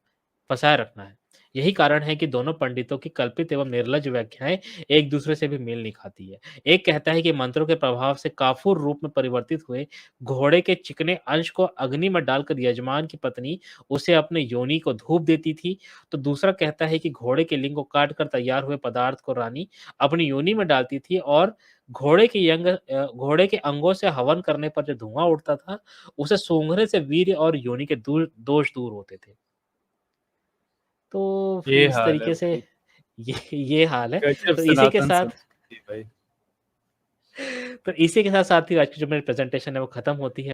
है। यही कारण है कि दोनों पंडितों की कल्पित एवं निर्लज व्याख्याएं एक दूसरे से भी मेल नहीं खाती है। एक कहता है कि मंत्रों के प्रभाव से काफूर रूप में परिवर्तित हुए घोड़े के चिकने अंश को अग्नि में डालकर यजमान की पत्नी उसे अपने योनि को धूप देती थी, तो दूसरा कहता है कि घोड़े के लिंग को काट कर तैयार हुए पदार्थ को रानी अपनी योनि में डालती थी और घोड़े के अंगों से हवन करने पर जो धुआं उठता था, उसे सूंघने से वीर्य और योनि के दोष दूर होते थे। तो फिर ये इस हाल है तरीके से भाई। ये हाल है। गजब तो इसी के सनातन साथ संस्कृति भाई। तो इसी के साथ ही आज की जो मेरी प्रेज़ेंटेशन है वो खत्म होती है।